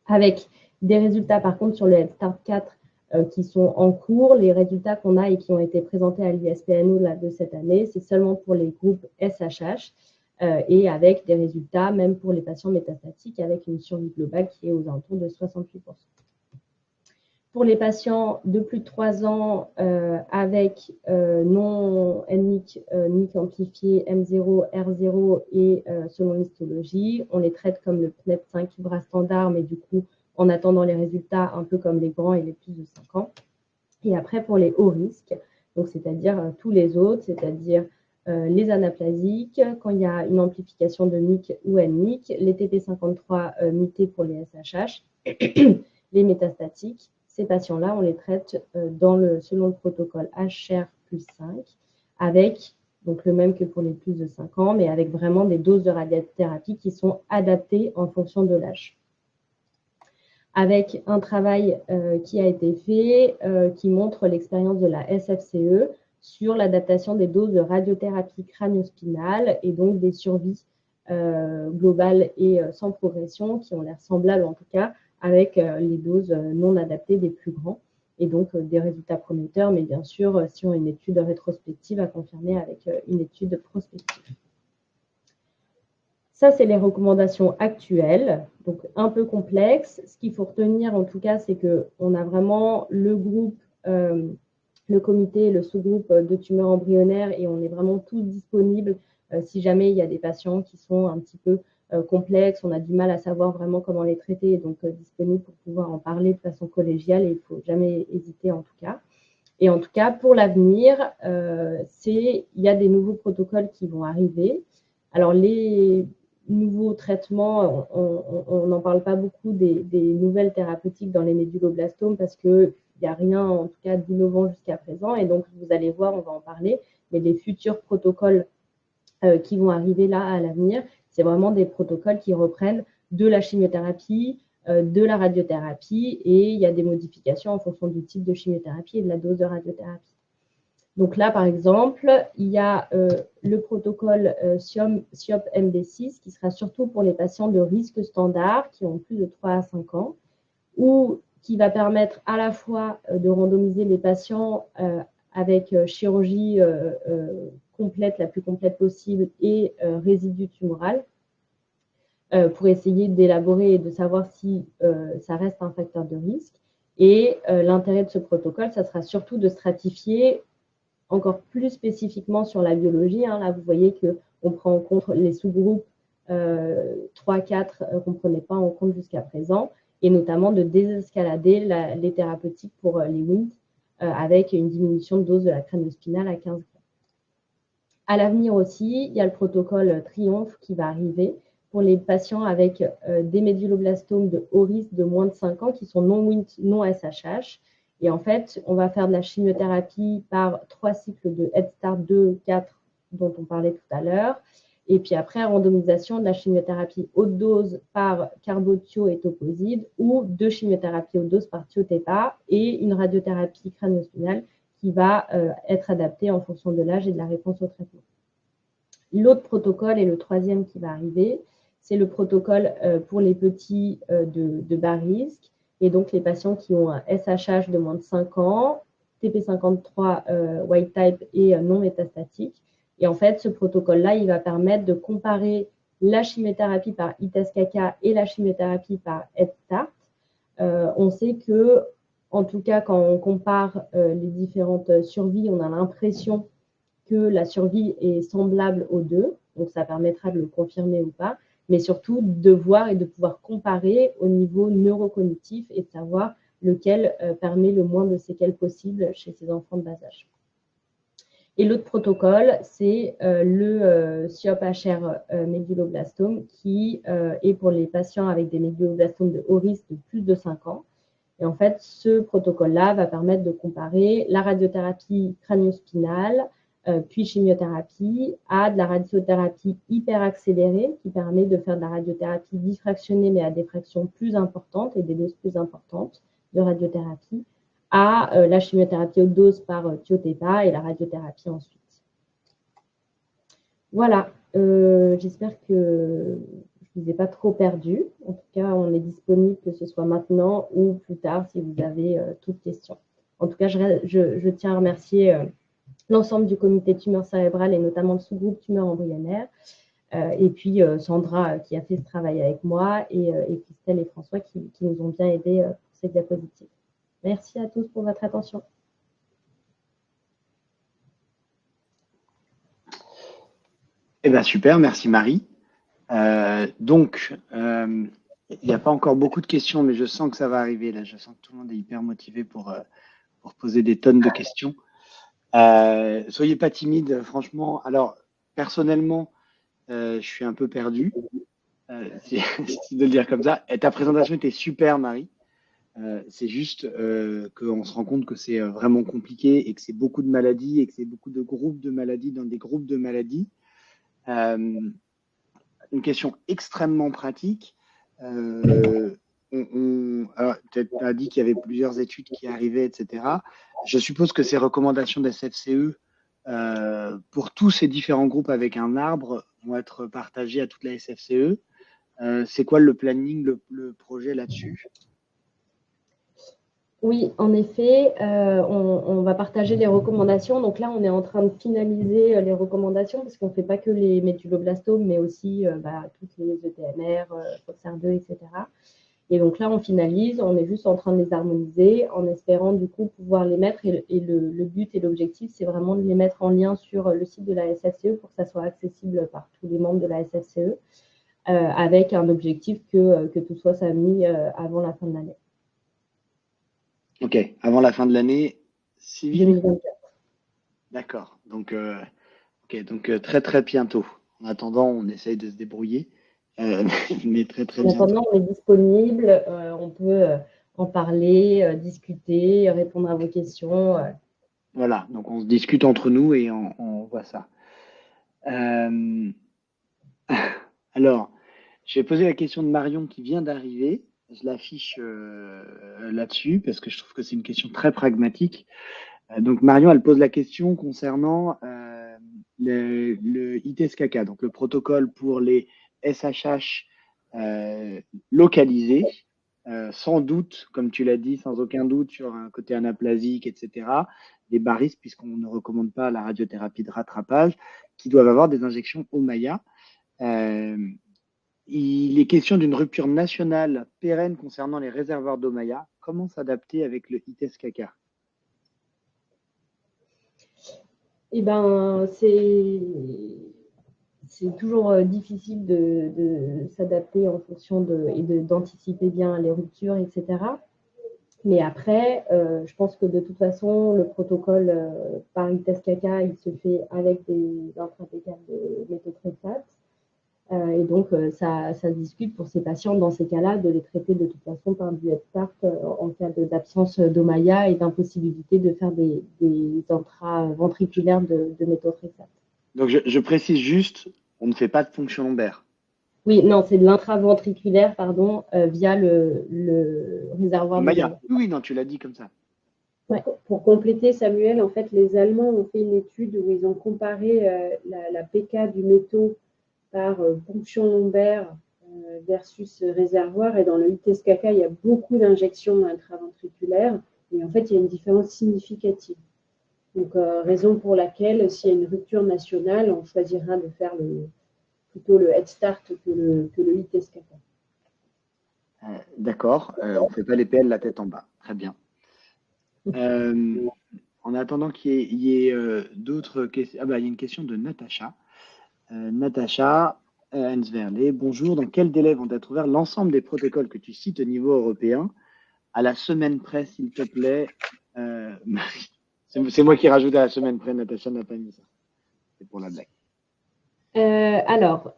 Avec des résultats, par contre, sur le Head Start 4 qui sont en cours. Les résultats qu'on a et qui ont été présentés à l'ISPNO de cette année, c'est seulement pour les groupes SHH et avec des résultats même pour les patients métastatiques avec une survie globale qui est aux alentours de 68%. Pour les patients de plus de 3 ans avec non NMYC, NMYC amplifié, M0, R0 et selon l'histologie, on les traite comme le PNET5 bras standard, mais du coup, en attendant les résultats, un peu comme les grands et les plus de 5 ans. Et après, pour les hauts risques, donc c'est-à-dire tous les autres, c'est-à-dire les anaplasiques, quand il y a une amplification de MYC ou NMYC, les TP53 mutés pour les SHH, les métastatiques. Ces patients-là, on les traite selon le protocole HR plus 5, avec donc le même que pour les plus de 5 ans, mais avec vraiment des doses de radiothérapie qui sont adaptées en fonction de l'âge. Avec un travail qui a été fait, qui montre l'expérience de la SFCE sur l'adaptation des doses de radiothérapie crânio-spinale et donc des survies globales et sans progression qui ont l'air semblables en tout cas avec les doses non adaptées des plus grands et donc des résultats prometteurs, mais bien sûr, si on a une étude rétrospective à confirmer avec une étude prospective. Ça, c'est les recommandations actuelles, donc un peu complexes. Ce qu'il faut retenir, en tout cas, c'est qu'on a vraiment le groupe, le comité, le sous-groupe de tumeurs embryonnaires et on est vraiment tous disponibles si jamais il y a des patients qui sont un petit peu complexes, on a du mal à savoir vraiment comment les traiter, donc disponibles pour pouvoir en parler de façon collégiale et il ne faut jamais hésiter en tout cas. Et en tout cas, pour l'avenir, il y a des nouveaux protocoles qui vont arriver. Alors, les nouveaux traitements, on n'en parle pas beaucoup des nouvelles thérapeutiques dans les méduloblastomes parce qu'il n'y a rien, en tout cas, d'innovant jusqu'à présent. Et donc, vous allez voir, on va en parler, mais les futurs protocoles qui vont arriver là à l'avenir, c'est vraiment des protocoles qui reprennent de la chimiothérapie, de la radiothérapie et il y a des modifications en fonction du type de chimiothérapie et de la dose de radiothérapie. Donc là, par exemple, il y a le protocole SIOP-MD6 qui sera surtout pour les patients de risque standard qui ont plus de 3 à 5 ans ou qui va permettre à la fois de randomiser les patients avec chirurgie complète, la plus complète possible et résidu tumoral pour essayer d'élaborer et de savoir si ça reste un facteur de risque. Et l'intérêt de ce protocole, ça sera surtout de stratifier encore plus spécifiquement sur la biologie. Là, vous voyez qu'on prend en compte les sous-groupes 3-4 qu'on ne prenait pas en compte jusqu'à présent, et notamment de désescalader les thérapeutiques pour les WNT avec une diminution de dose de la crânio-spinale à 15 grammes. À l'avenir aussi, il y a le protocole Triomphe qui va arriver pour les patients avec des méduloblastomes de haut risque de moins de 5 ans qui sont non WNT, non SHH. Et en fait, on va faire de la chimiothérapie par 3 cycles de Head Start 2, 4 dont on parlait tout à l'heure. Et puis après, randomisation de la chimiothérapie haute dose par carbo-thio et toposide ou 2 chimiothérapies haute dose par thio-TEPA et une radiothérapie crânio-spinale qui va être adaptée en fonction de l'âge et de la réponse au traitement. L'autre protocole et le troisième qui va arriver, c'est le protocole pour les petits de bas risque et donc les patients qui ont un SHH de moins de 5 ans, TP53 wild type et non métastatique. Et en fait, ce protocole-là, il va permettre de comparer la chimiothérapie par ITES-CACA et la chimiothérapie par Head Start. On sait que, en tout cas, quand on compare les différentes survies, on a l'impression que la survie est semblable aux deux. Donc, ça permettra de le confirmer ou pas, mais surtout de voir et de pouvoir comparer au niveau neurocognitif et de savoir lequel permet le moins de séquelles possibles chez ces enfants de bas âge. Et l'autre protocole, c'est le SIOP-HR méduloblastome qui est pour les patients avec des méduloblastomes de haut risque de plus de 5 ans. Et en fait, ce protocole-là va permettre de comparer la radiothérapie crânio-spinale, puis chimiothérapie, à de la radiothérapie hyper accélérée qui permet de faire de la radiothérapie diffractionnée mais à des fractions plus importantes et des doses plus importantes de radiothérapie, à la chimiothérapie haute dose par thiotepa et la radiothérapie ensuite. Voilà, j'espère que je ne vous ai pas trop perdu. En tout cas, on est disponible que ce soit maintenant ou plus tard si vous avez toute question. En tout cas, je tiens à remercier l'ensemble du comité tumeur cérébrale et notamment le sous-groupe tumeur embryonnaire. Et puis Sandra qui a fait ce travail avec moi et Christelle et François qui nous ont bien aidés pour ces diapositives. Merci à tous pour votre attention. Eh bien, super, merci Marie. Donc, il n'y a pas encore beaucoup de questions, mais je sens que ça va arriver là. Je sens que tout le monde est hyper motivé pour poser des tonnes de questions. Soyez pas timide, franchement. Alors, personnellement, je suis un peu perdu, si de le dire comme ça. Et ta présentation était super, Marie. C'est juste qu'on se rend compte que c'est vraiment compliqué et que c'est beaucoup de maladies et que c'est beaucoup de groupes de maladies dans des groupes de maladies. Une question extrêmement pratique. Alors, tu as dit qu'il y avait plusieurs études qui arrivaient, etc. Je suppose que ces recommandations d'SFCE pour tous ces différents groupes avec un arbre vont être partagées à toute la SFCE. C'est quoi le planning, le projet là-dessus ? Oui, en effet, on va partager les recommandations. Donc là, on est en train de finaliser les recommandations parce qu'on ne fait pas que les méduloblastomes, mais aussi toutes les ETMR, FOXR2, etc. Et donc là, on finalise, on est juste en train de les harmoniser en espérant du coup pouvoir les mettre. Et le but et l'objectif, c'est vraiment de les mettre en lien sur le site de la SFCE pour que ça soit accessible par tous les membres de la SFCE avec un objectif que tout soit mis avant la fin de l'année. Ok, avant la fin de l'année civile 2024. D'accord, donc, très très bientôt. En attendant, on essaye de se débrouiller, mais très très En bientôt. attendant, on est disponible, on peut en parler, discuter, répondre à vos questions. Voilà, donc on se discute entre nous et on voit ça. Alors, je vais poser la question de Marion qui vient d'arriver. Je l'affiche là-dessus parce que je trouve que c'est une question très pragmatique. Donc Marion, elle pose la question concernant le ITES-CACA, donc le protocole pour les SHH localisés, sans doute, comme tu l'as dit, sans aucun doute sur un côté anaplasique, etc. Des baristes, puisqu'on ne recommande pas la radiothérapie de rattrapage, qui doivent avoir des injections Ommaya. Il est question d'une rupture nationale pérenne concernant les réservoirs d'Ommaya. Comment s'adapter avec le ITES-CACA ? Eh ben, c'est toujours difficile de s'adapter en fonction d'anticiper bien les ruptures, etc. Mais après, je pense que de toute façon, le protocole par ITES-CACA, il se fait avec des intrathèques de méthotrexate. Et donc, ça se discute pour ces patients, dans ces cas-là, de les traiter de toute façon par du Head Start en cas d'absence d'Ommaya et d'impossibilité de faire des intraventriculaires de méthotrexate. Donc, je précise juste, on ne fait pas de fonction lombaire. Oui, non, c'est de l'intraventriculaire, pardon, via le réservoir Ommaya. Oui, non, tu l'as dit comme ça. Ouais. Pour compléter, Samuel, en fait, les Allemands ont fait une étude où ils ont comparé la PK du métaux par ponction lombaire versus réservoir. Et dans le ITES-CACA, il y a beaucoup d'injections intraventriculaires. Et en fait, il y a une différence significative. Donc, raison pour laquelle, s'il y a une rupture nationale, on choisira de faire plutôt le Head Start que le ITSCAPA. D'accord, on ne fait pas les PL la tête en bas. Très bien. En attendant qu'il y ait d'autres questions. Ah bah, il y a une question de Natacha. Natacha Hensverlet, bonjour. Dans quel délai vont être ouverts l'ensemble des protocoles que tu cites au niveau européen? À la semaine près, s'il te plaît, Marie. C'est moi qui rajoute à la semaine près, Natacha n'a pas mis ça. C'est pour la blague. Alors,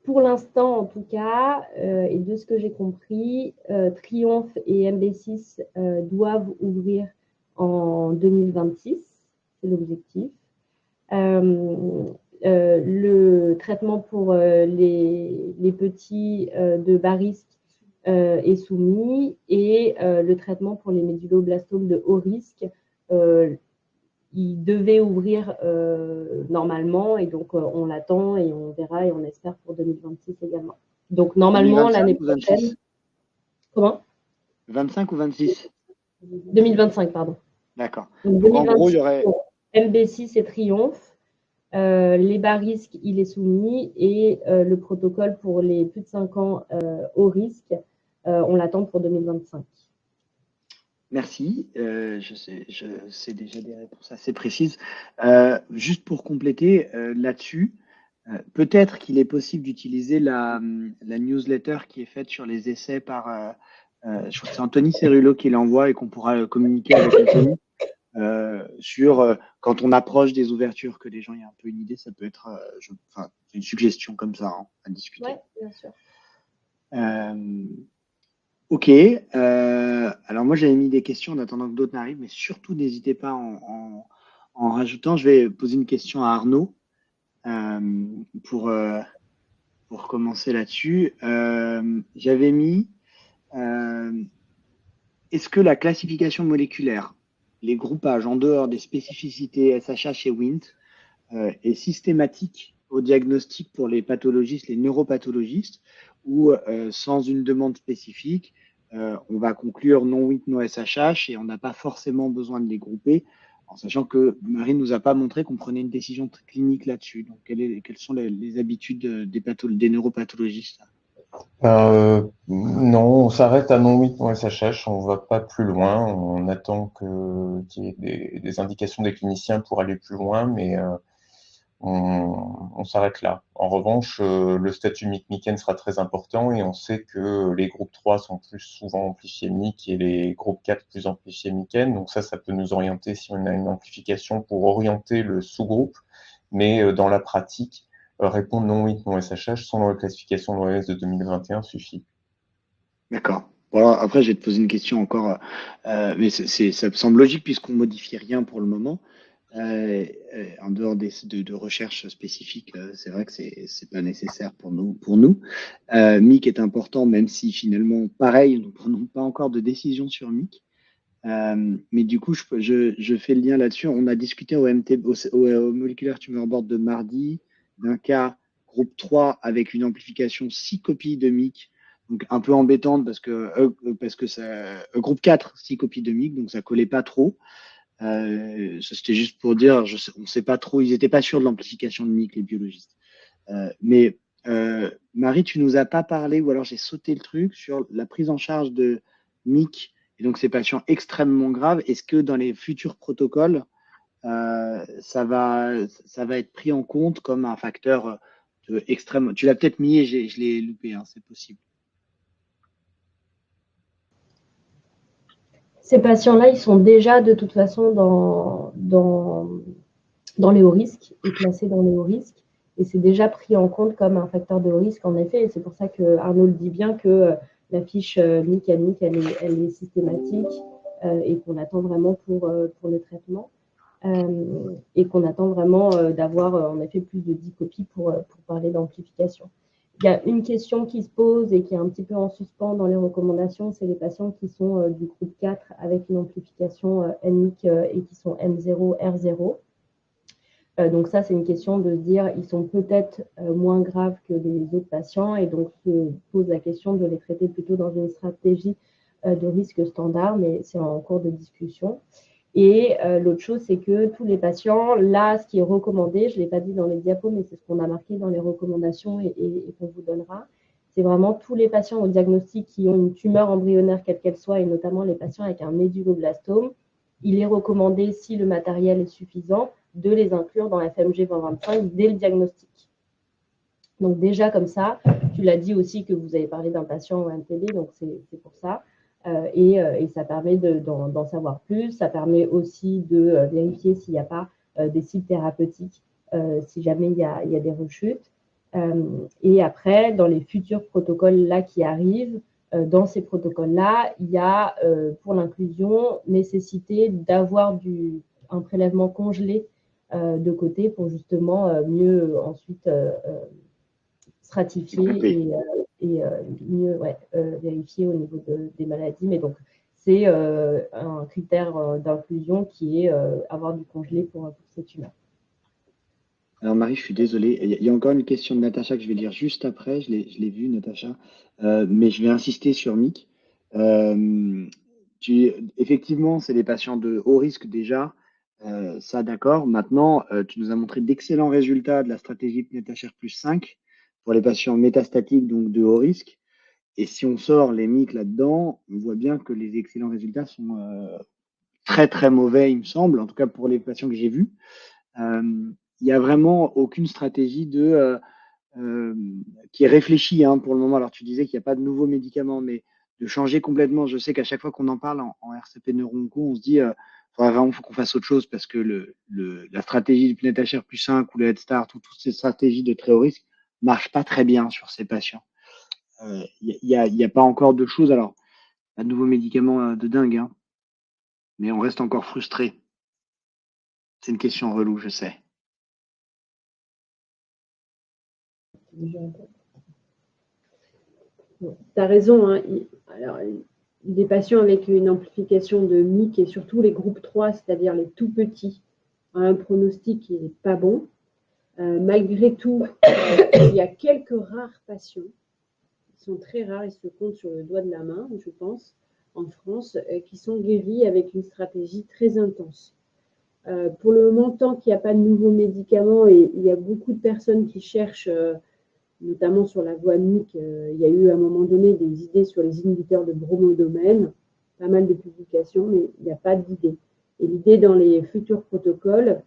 pour l'instant, en tout cas, et de ce que j'ai compris, Triomphe et MB6 doivent ouvrir en 2026, c'est l'objectif. Le traitement pour les petits de bas risque est soumis et le traitement pour les méduloblastomes de haut risque il devait ouvrir normalement et donc on l'attend et on verra et on espère pour 2026 également. Donc normalement l'année prochaine. Comment? 25 ou 26? 2025, pardon. D'accord. Donc en gros, il y aurait MB6 et Triomphe. Les bas risques, il est soumis et le protocole pour les plus de 5 ans haut risque, on l'attend pour 2025. Merci. Je sais déjà des réponses assez précises. Juste pour compléter là-dessus, peut-être qu'il est possible d'utiliser la newsletter qui est faite sur les essais par, je crois que c'est Anthony Cerullo qui l'envoie et qu'on pourra communiquer avec Anthony sur quand on approche des ouvertures, que les gens aient un peu une idée, ça peut être c'est une suggestion comme ça à discuter. Oui, bien sûr. Ok, alors moi j'avais mis des questions en attendant que d'autres n'arrivent, mais surtout n'hésitez pas en rajoutant. Je vais poser une question à Arnaud pour commencer là-dessus. J'avais mis est-ce que la classification moléculaire, les groupages en dehors des spécificités SHH et WNT est systématique au diagnostic pour les pathologistes, les neuropathologistes, ou sans une demande spécifique, on va conclure non WNT, non SHH et on n'a pas forcément besoin de les grouper, en sachant que Marie ne nous a pas montré qu'on prenait une décision clinique là-dessus. Donc, quelles sont les habitudes des neuropathologistes? Non, on s'arrête à non 8 non SHH, on va pas plus loin, on attend qu'il y ait des indications des cliniciens pour aller plus loin, mais on s'arrête là. En revanche, le statut MIC-MICEN sera très important et on sait que les groupes 3 sont plus souvent amplifiémiques et les groupes 4 plus amplifiémiques. Donc ça peut nous orienter si on a une amplification pour orienter le sous-groupe, mais dans la pratique, répondre non WNT, non SHH selon la classification de l'OMS de 2021 suffit. D'accord. Bon, alors, après, je vais te poser une question encore, mais ça me semble logique puisqu'on ne modifie rien pour le moment. En dehors de recherches spécifiques, c'est vrai que c'est pas nécessaire pour nous. MIC est important, même si finalement, pareil, nous ne prenons pas encore de décision sur MIC. Mais du coup, je fais le lien là-dessus. On a discuté au Molecular Tumor Board de mardi d'un cas groupe 3 avec une amplification 6 copies de MIC, donc un peu embêtante parce que ça, groupe 4, 6 copies de MIC, donc ça collait pas trop. Ça c'était juste pour dire, on ne sait pas trop, ils n'étaient pas sûrs de l'amplification de MIC, les biologistes. Mais Marie, tu nous as pas parlé, ou alors j'ai sauté le truc, sur la prise en charge de MIC, et donc ces patients extrêmement graves. Est-ce que dans les futurs protocoles, ça va être pris en compte comme un facteur extrême? Tu l'as peut-être mis et je l'ai loupé, hein, c'est possible. Ces patients-là, ils sont déjà de toute façon dans les hauts risques et classés dans les hauts risques. Et c'est déjà pris en compte comme un facteur de haut risque, en effet. Et c'est pour ça que Arnaud le dit bien que la fiche MIC à MIC, elle est systématique et qu'on attend vraiment pour le traitement. Et qu'on attend vraiment d'avoir en effet plus de 10 copies pour parler d'amplification. Il y a une question qui se pose et qui est un petit peu en suspens dans les recommandations, c'est les patients qui sont du groupe 4 avec une amplification NMIC et qui sont M0, R0. Donc ça, c'est une question de se dire, ils sont peut-être moins graves que les autres patients et donc se pose la question de les traiter plutôt dans une stratégie de risque standard, mais c'est en cours de discussion. Et l'autre chose, c'est que tous les patients, là, ce qui est recommandé, je ne l'ai pas dit dans les diapos, mais c'est ce qu'on a marqué dans les recommandations et qu'on vous donnera, c'est vraiment tous les patients au diagnostic qui ont une tumeur embryonnaire, quelle qu'elle soit, et notamment les patients avec un méduloblastome. Il est recommandé, si le matériel est suffisant, de les inclure dans FMG 2025 dès le diagnostic. Donc déjà comme ça, tu l'as dit aussi que vous avez parlé d'un patient au MTB, donc c'est pour ça. Et ça permet d'en savoir plus. Ça permet aussi de vérifier s'il n'y a pas des cibles thérapeutiques, si jamais il y a des rechutes. Et après, dans les futurs protocoles là qui arrivent, dans ces protocoles-là, il y a pour l'inclusion nécessité d'avoir un prélèvement congelé de côté pour justement mieux ensuite stratifier et mieux vérifier au niveau des maladies. Mais donc, c'est un critère d'inclusion qui est avoir du congelé pour ces tumeurs. Alors Marie, je suis désolé, il y a encore une question de Natacha que je vais lire juste après, je l'ai vue Natacha, mais je vais insister sur Mick. Effectivement, c'est des patients de haut risque déjà, ça d'accord. Maintenant, tu nous as montré d'excellents résultats de la stratégie PNET-HR plus 5 pour les patients métastatiques, donc de haut risque. Et si on sort les Mick là-dedans, on voit bien que les excellents résultats sont très très mauvais, il me semble, en tout cas pour les patients que j'ai vus. Il n'y a vraiment aucune stratégie qui est réfléchie pour le moment. Alors, tu disais qu'il n'y a pas de nouveaux médicaments, mais de changer complètement. Je sais qu'à chaque fois qu'on en parle en RCP Neuronco, on se dit faudrait vraiment faut qu'on fasse autre chose parce que la stratégie du PNET-HR plus 5 ou le Head Start ou toutes ces stratégies de très haut risque ne marchent pas très bien sur ces patients. Il n'y a pas encore de choses. Alors, pas de nouveaux médicaments de dingue, mais on reste encore frustré. C'est une question relou, je sais. Tu as raison. Alors, des patients avec une amplification de MIC et surtout les groupes 3, c'est-à-dire les tout petits, ont un pronostic qui n'est pas bon. Malgré tout, il y a quelques rares patients, ils sont très rares, ils se comptent sur le doigt de la main, je pense, en France, qui sont guéris avec une stratégie très intense. Pour le moment, tant qu'il n'y a pas de nouveaux médicaments et il y a beaucoup de personnes qui cherchent, notamment sur la voie MIC, il y a eu à un moment donné des idées sur les inhibiteurs de bromodomaine, pas mal de publications, mais il n'y a pas d'idée. Et l'idée dans les futurs protocoles,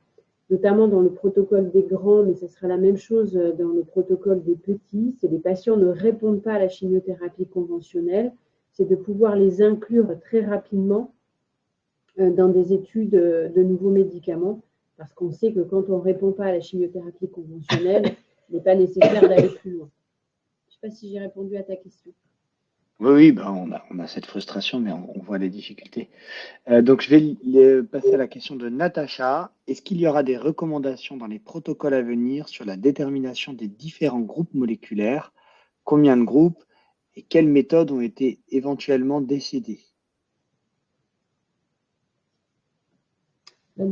notamment dans le protocole des grands, mais ce sera la même chose dans le protocole des petits, c'est les patients ne répondent pas à la chimiothérapie conventionnelle, c'est de pouvoir les inclure très rapidement dans des études de nouveaux médicaments, parce qu'on sait que quand on ne répond pas à la chimiothérapie conventionnelle, il n'est pas nécessaire d'aller plus loin. Je ne sais pas si j'ai répondu à ta question. Oui, on a cette frustration, mais on voit les difficultés. Donc, je vais passer à la question de Natacha. Est-ce qu'il y aura des recommandations dans les protocoles à venir sur la détermination des différents groupes moléculaires? Combien de groupes et quelles méthodes ont été éventuellement décidées? Ouais.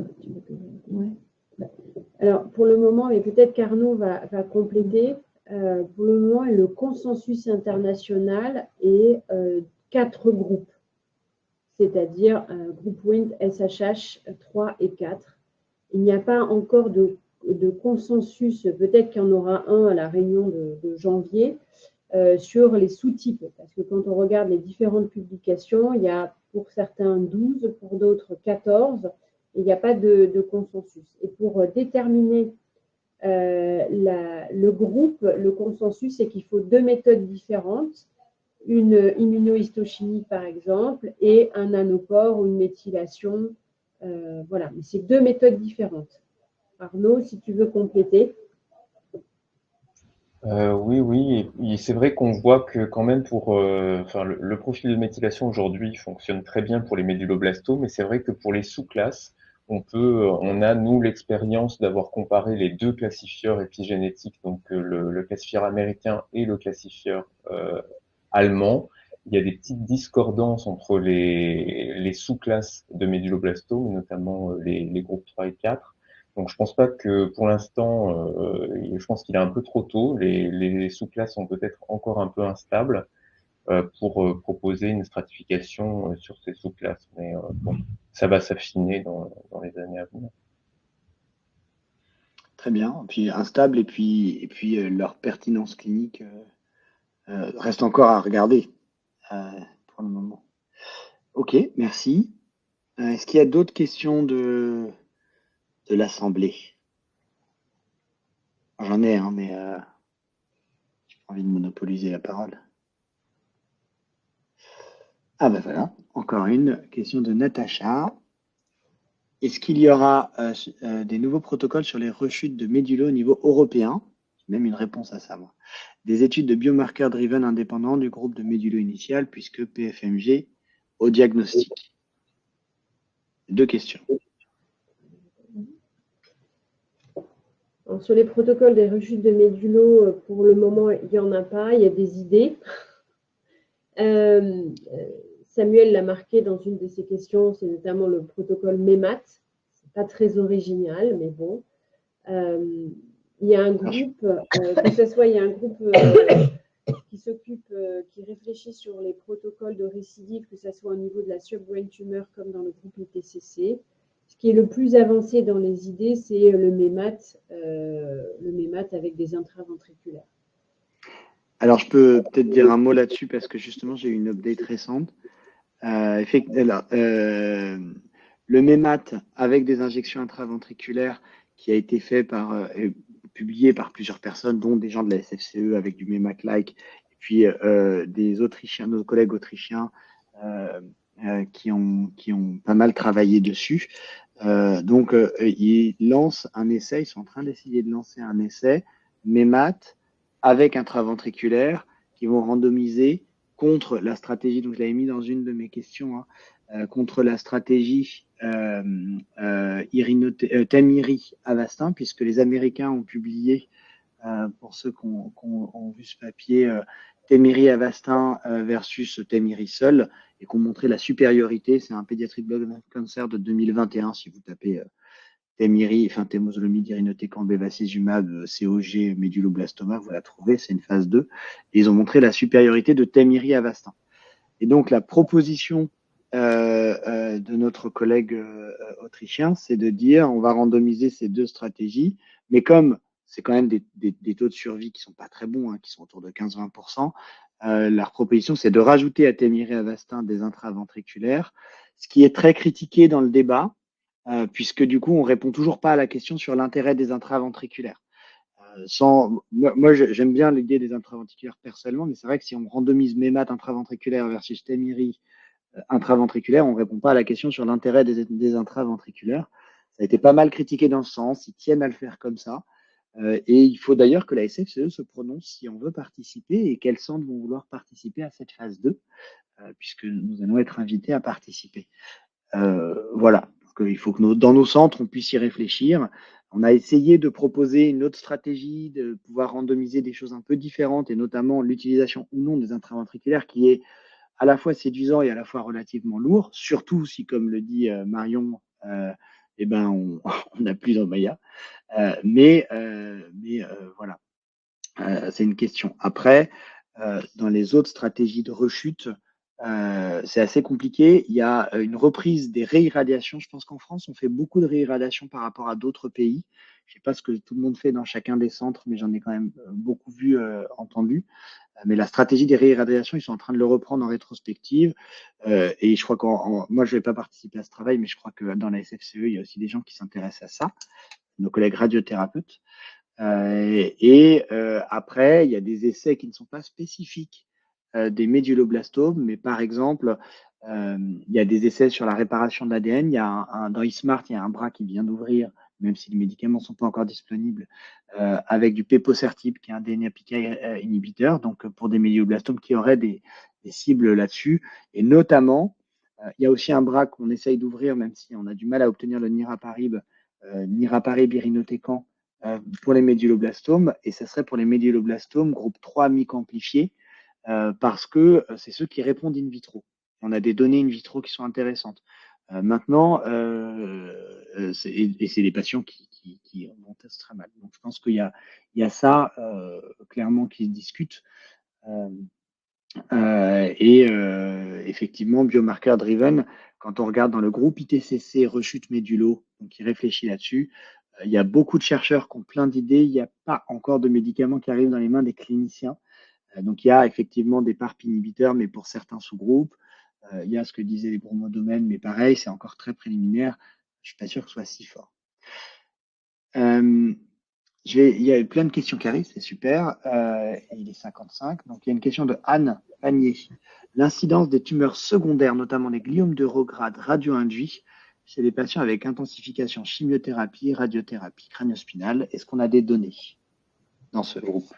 Alors, pour le moment, et peut-être qu'Arnaud va compléter, pour le moment, le consensus international est 4 groupes, c'est-à-dire groupe WIND, SHH 3 et 4. Il n'y a pas encore de consensus, peut-être qu'il y en aura un à la réunion de janvier, sur les sous-types. Parce que quand on regarde les différentes publications, il y a pour certains 12, pour d'autres 14, et il n'y a pas de consensus. Et pour déterminer le groupe, le consensus, c'est qu'il faut 2 méthodes différentes, une immunohistochimie par exemple, et un nanopore ou une méthylation. Voilà, mais c'est 2 méthodes différentes. Arnaud, si tu veux compléter. Oui, et c'est vrai qu'on voit que quand même le profil de méthylation aujourd'hui fonctionne très bien pour les méduloblastos, mais c'est vrai que pour les sous-classes, on a nous l'expérience d'avoir comparé les 2 classifieurs épigénétiques, donc le classifieur américain et le classifieur allemand. Il y a des petites discordances entre les sous-classes de méduloblastome, notamment les groupes 3 et 4. Donc je pense pas que pour l'instant, je pense qu'il est un peu trop tôt. Les sous-classes sont peut-être encore un peu instables. pour proposer une stratification sur ces sous-classes. Mais bon, ça va s'affiner dans les années à venir. Très bien. Et puis instable et puis leur pertinence clinique reste encore à regarder pour le moment. Ok, merci. Est-ce qu'il y a d'autres questions de l'Assemblée? J'en ai, hein, mais j'ai pas envie de monopoliser la parole. Ah ben voilà, encore une question de Natacha. Est-ce qu'il y aura des nouveaux protocoles sur les rechutes de médulo au niveau européen? J'ai même une réponse à ça, moi. Des études de biomarqueurs driven indépendants du groupe de médulo initial, puisque PFMG au diagnostic. Deux questions. Alors, sur les protocoles des rechutes de médulo, pour le moment, il n'y en a pas. Il y a des idées. Samuel l'a marqué dans une de ses questions, c'est notamment le protocole MEMAT. C'est pas très original, mais bon. Il y a un groupe, que ce soit, il y a un groupe qui s'occupe, qui réfléchit sur les protocoles de récidive, que ce soit au niveau de la subbrain tumeur comme dans le groupe ITCC. Ce qui est le plus avancé dans les idées, c'est le MEMAT avec des intraventriculaires. Alors, je peux peut-être dire un mot là-dessus parce que justement, j'ai eu une update récente. Le MEMAT avec des injections intraventriculaires qui a été fait publié par plusieurs personnes, dont des gens de la SFCE avec du MEMAT-like, et puis des Autrichiens, nos collègues autrichiens qui ont pas mal travaillé dessus. Donc, ils lancent un essai, ils sont en train d'essayer de lancer un essai MEMAT avec intraventriculaire qui vont randomiser contre la stratégie, donc je l'avais mis dans une de mes questions, hein, contre la stratégie Temiri Avastin, puisque les Américains ont publié, pour ceux qui ont vu ce papier, Temiri Avastin versus Temiri seul, et qui ont montré la supériorité. C'est un Pediatric Blood Cancer de 2021, si vous tapez Temiri, enfin temozolomide, irinotecan, bevacizumab, COG, méduloblastoma, vous la trouvez, c'est une phase 2. Et ils ont montré la supériorité de Temiri Avastin. Et donc la proposition de notre collègue autrichien, c'est de dire on va randomiser ces deux stratégies, mais comme c'est quand même des taux de survie qui sont pas très bons, hein, qui sont autour de 15-20%, leur proposition c'est de rajouter à Temiri Avastin des intraventriculaires, ce qui est très critiqué dans le débat, puisque du coup on répond toujours pas à la question sur l'intérêt des intraventriculaires. Moi, j'aime bien l'idée des intraventriculaires personnellement, mais c'est vrai que si on randomise MEMAT intraventriculaire versus Temiri intraventriculaire, on ne répond pas à la question sur l'intérêt des intraventriculaires. Ça a été pas mal critiqué dans ce sens, ils tiennent à le faire comme ça. Et il faut d'ailleurs que la SFCE se prononce si on veut participer et quels centres vont vouloir participer à cette phase 2, puisque nous allons être invités à participer. Voilà. Donc, il faut que dans nos centres, on puisse y réfléchir. On a essayé de proposer une autre stratégie, de pouvoir randomiser des choses un peu différentes, et notamment l'utilisation ou non des intraventriculaires, qui est à la fois séduisant et à la fois relativement lourd, surtout si, comme le dit Marion, eh ben on n'a plus d'Omaya. Mais voilà, c'est une question. Après, dans les autres stratégies de rechute, c'est assez compliqué. Il y a une reprise des réirradiations. Je pense qu'en France, on fait beaucoup de réirradiations par rapport à d'autres pays. Je ne sais pas ce que tout le monde fait dans chacun des centres, mais j'en ai quand même beaucoup vu, entendu. Mais la stratégie des réirradiations, ils sont en train de le reprendre en rétrospective. Et je crois moi, je ne vais pas participer à ce travail, mais je crois que dans la SFCE, il y a aussi des gens qui s'intéressent à ça, nos collègues radiothérapeutes. Après, il y a des essais qui ne sont pas spécifiques des méduloblastomes, mais par exemple, il y a des essais sur la réparation de l'ADN. Dans eSmart, il y a un bras qui vient d'ouvrir, même si les médicaments ne sont pas encore disponibles, avec du peposertib, qui est un DNA PK inhibiteur, donc pour des méduloblastomes qui auraient des cibles là-dessus. Et notamment, il y a aussi un bras qu'on essaye d'ouvrir, même si on a du mal à obtenir le niraparib, irinotecan, pour les méduloblastomes, et ce serait pour les méduloblastomes groupe 3 myc-amplifiés, parce que c'est ceux qui répondent in vitro. On a des données in vitro qui sont intéressantes. Maintenant, c'est des patients qui vont tester très mal. Donc je pense qu'il y a ça clairement qui se discute. Effectivement, biomarqueur driven, quand on regarde dans le groupe ITCC rechute médulo, donc qui réfléchit là-dessus, il y a beaucoup de chercheurs qui ont plein d'idées. Il n'y a pas encore de médicaments qui arrivent dans les mains des cliniciens. Donc il y a effectivement des PARP inhibiteurs, mais pour certains sous-groupes. Il y a ce que disaient les bromodomaines, mais pareil, c'est encore très préliminaire. Je suis pas sûr que ce soit si fort. Il y a plein de questions qui arrivent, c'est super. Il est 55. Donc, il y a une question de Anne Panier. L'incidence des tumeurs secondaires, notamment les gliomes de Rograd radio-induits, chez les patients avec intensification chimiothérapie, radiothérapie crâniospinale, est-ce qu'on a des données dans ce groupe?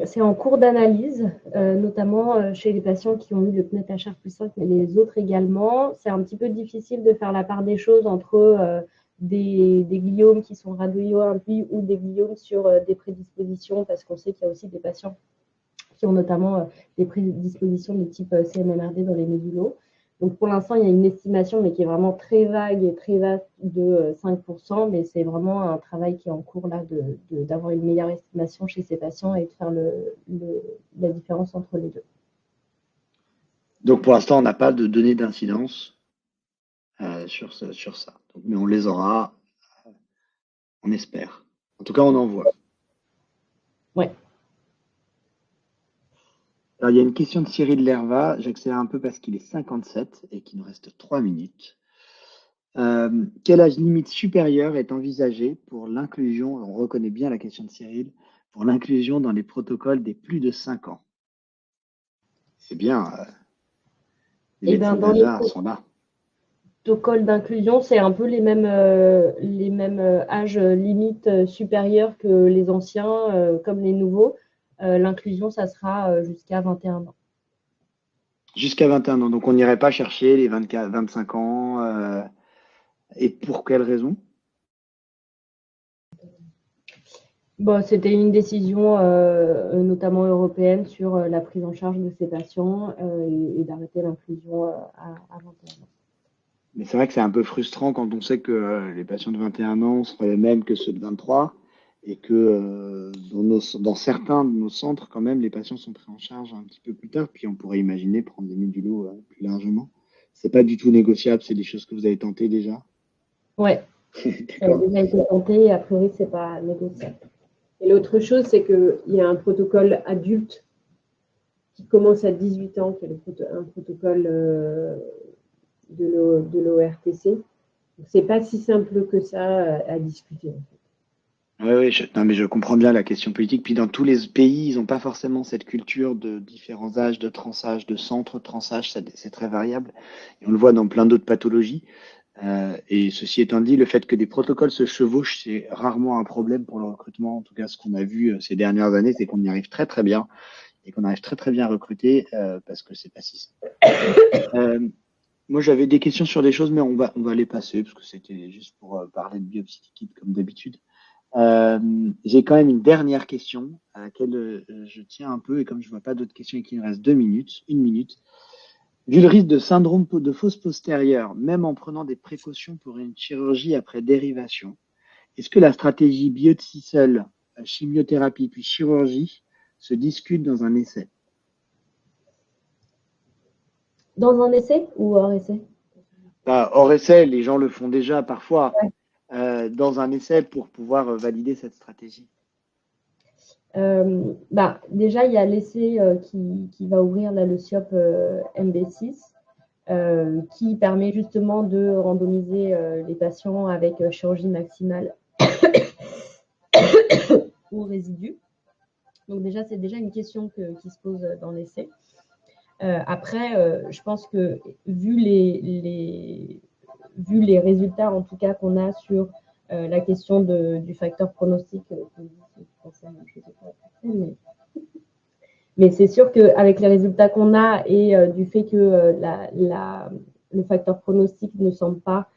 C'est en cours d'analyse, notamment chez les patients qui ont eu le PNET-HR+5, mais les autres également. C'est un petit peu difficile de faire la part des choses entre des gliomes qui sont radio-induits ou des gliomes sur des prédispositions, parce qu'on sait qu'il y a aussi des patients qui ont notamment des prédispositions de type CMMRD dans les médulos. Donc pour l'instant, il y a une estimation, mais qui est vraiment très vague et très vaste de 5%, mais c'est vraiment un travail qui est en cours là d'avoir une meilleure estimation chez ces patients et de faire la différence entre les deux. Donc pour l'instant, on n'a pas de données d'incidence sur ça. Donc, mais on les aura, on espère. En tout cas, on en voit. Ouais. Alors, il y a une question de Cyril Lerva. J'accélère un peu parce qu'il est 57 et qu'il nous reste 3 minutes. Quel âge limite supérieur est envisagé pour l'inclusion, on reconnaît bien la question de Cyril, pour l'inclusion dans les protocoles des plus de 5 ans? C'est bien, les médecins d'ASA sont là. Protocole d'inclusion, c'est un peu les mêmes âges limites supérieurs que les anciens, comme les nouveaux. L'inclusion, ça sera jusqu'à 21 ans. Jusqu'à 21 ans. Donc, on n'irait pas chercher les 24, 25 ans. Et pour quelle raison? Bon, c'était une décision notamment européenne sur la prise en charge de ces patients et d'arrêter l'inclusion à 21 ans. Mais c'est vrai que c'est un peu frustrant quand on sait que les patients de 21 ans seraient les mêmes que ceux de 23 et que dans certains de nos centres, quand même, les patients sont pris en charge un petit peu plus tard. Puis on pourrait imaginer prendre des médulos plus largement. C'est pas du tout négociable, c'est des choses que vous avez tentées déjà? Ouais, ça a déjà été tenté et a priori, c'est pas négociable. Et l'autre chose, c'est qu'il y a un protocole adulte qui commence à 18 ans, qui est un protocole de l'ORTC. Donc, c'est pas si simple que ça à discuter. En fait. Oui, non, mais je comprends bien la question politique. Puis dans tous les pays, ils n'ont pas forcément cette culture de différents âges, de tranchage, de centre de tranchage. C'est très variable. Et on le voit dans plein d'autres pathologies. Et ceci étant dit, le fait que des protocoles se chevauchent, c'est rarement un problème pour le recrutement. En tout cas, ce qu'on a vu ces dernières années, c'est qu'on y arrive très très bien et qu'on arrive très très bien à recruter parce que c'est pas si simple. Moi, j'avais des questions sur des choses, mais on va les passer parce que c'était juste pour parler de biopsie liquide comme d'habitude. J'ai quand même une dernière question à laquelle je tiens un peu et comme je vois pas d'autres questions et qu'il me reste 1 minute. Vu le risque de syndrome de fosse postérieure, même en prenant des précautions pour une chirurgie après dérivation, est-ce que la stratégie biopsie seule, chimiothérapie puis chirurgie se discute dans un essai? Dans un essai ou hors essai? Hors essai, les gens le font déjà parfois. Ouais. Dans un essai pour pouvoir valider cette stratégie. Déjà, il y a l'essai qui va ouvrir là, le SIOP MB6 qui permet justement de randomiser les patients avec chirurgie maximale ou résidu. Donc déjà, c'est déjà une question qui se pose dans l'essai. Après, je pense que vu les résultats en tout cas qu'on a sur la question du facteur pronostic, mais c'est sûr qu'avec les résultats qu'on a et du fait que le facteur pronostic ne semble pas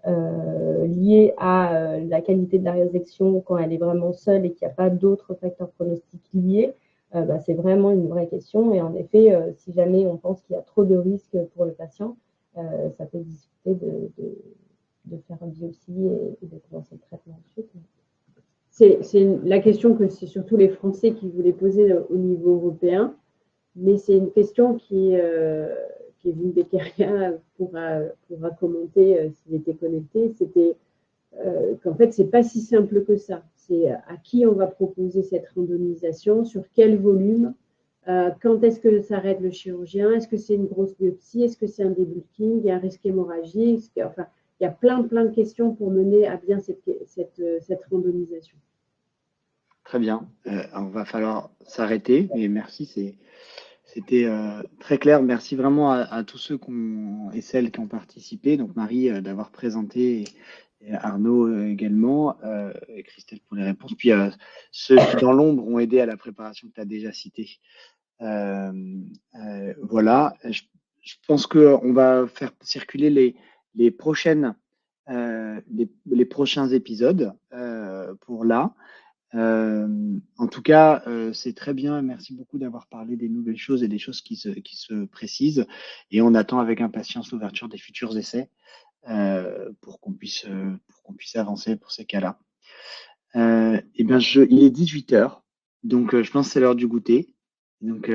lié à la qualité de la résection quand elle est vraiment seule et qu'il n'y a pas d'autres facteurs pronostiques liés, c'est vraiment une vraie question. Et en effet, si jamais on pense qu'il y a trop de risques pour le patient, ça peut discuter de faire une biopsie et de commencer le traitement ensuite. C'est la question que c'est surtout les Français qui voulaient poser au niveau européen. Mais c'est une question qui Kevin Beccaria pourra commenter s'il était connecté. C'était qu'en fait, c'est pas si simple que ça. C'est à qui on va proposer cette randomisation, sur quel volume, quand est-ce que s'arrête le chirurgien, est-ce que c'est une grosse biopsie, est-ce que c'est un débulking, il y a un risque hémorragique, enfin, il y a plein de questions pour mener à bien cette randomisation. Très bien. On va falloir s'arrêter, mais merci, c'était très clair. Merci vraiment à tous ceux et celles qui ont participé. Donc Marie d'avoir présenté, et Arnaud également, et Christelle pour les réponses. Puis ceux qui dans l'ombre ont aidé à la préparation que tu as déjà citée. Voilà. Je pense qu'on va faire circuler les prochains épisodes pour là. En tout cas, c'est très bien. Merci beaucoup d'avoir parlé des nouvelles choses et des choses qui se précisent. Et on attend avec impatience l'ouverture des futurs essais pour qu'on puisse avancer pour ces cas-là. Eh bien, il est 18h, donc je pense que c'est l'heure du goûter. Donc,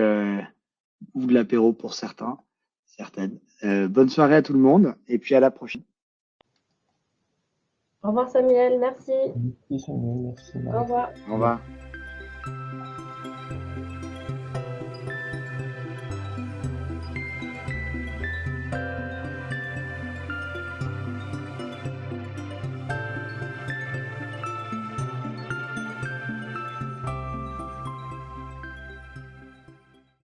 ou de l'apéro pour certaines. Bonne soirée à tout le monde et puis à la prochaine. Au revoir Samuel, merci. Merci Samuel, merci Au Marie. revoir. Au revoir.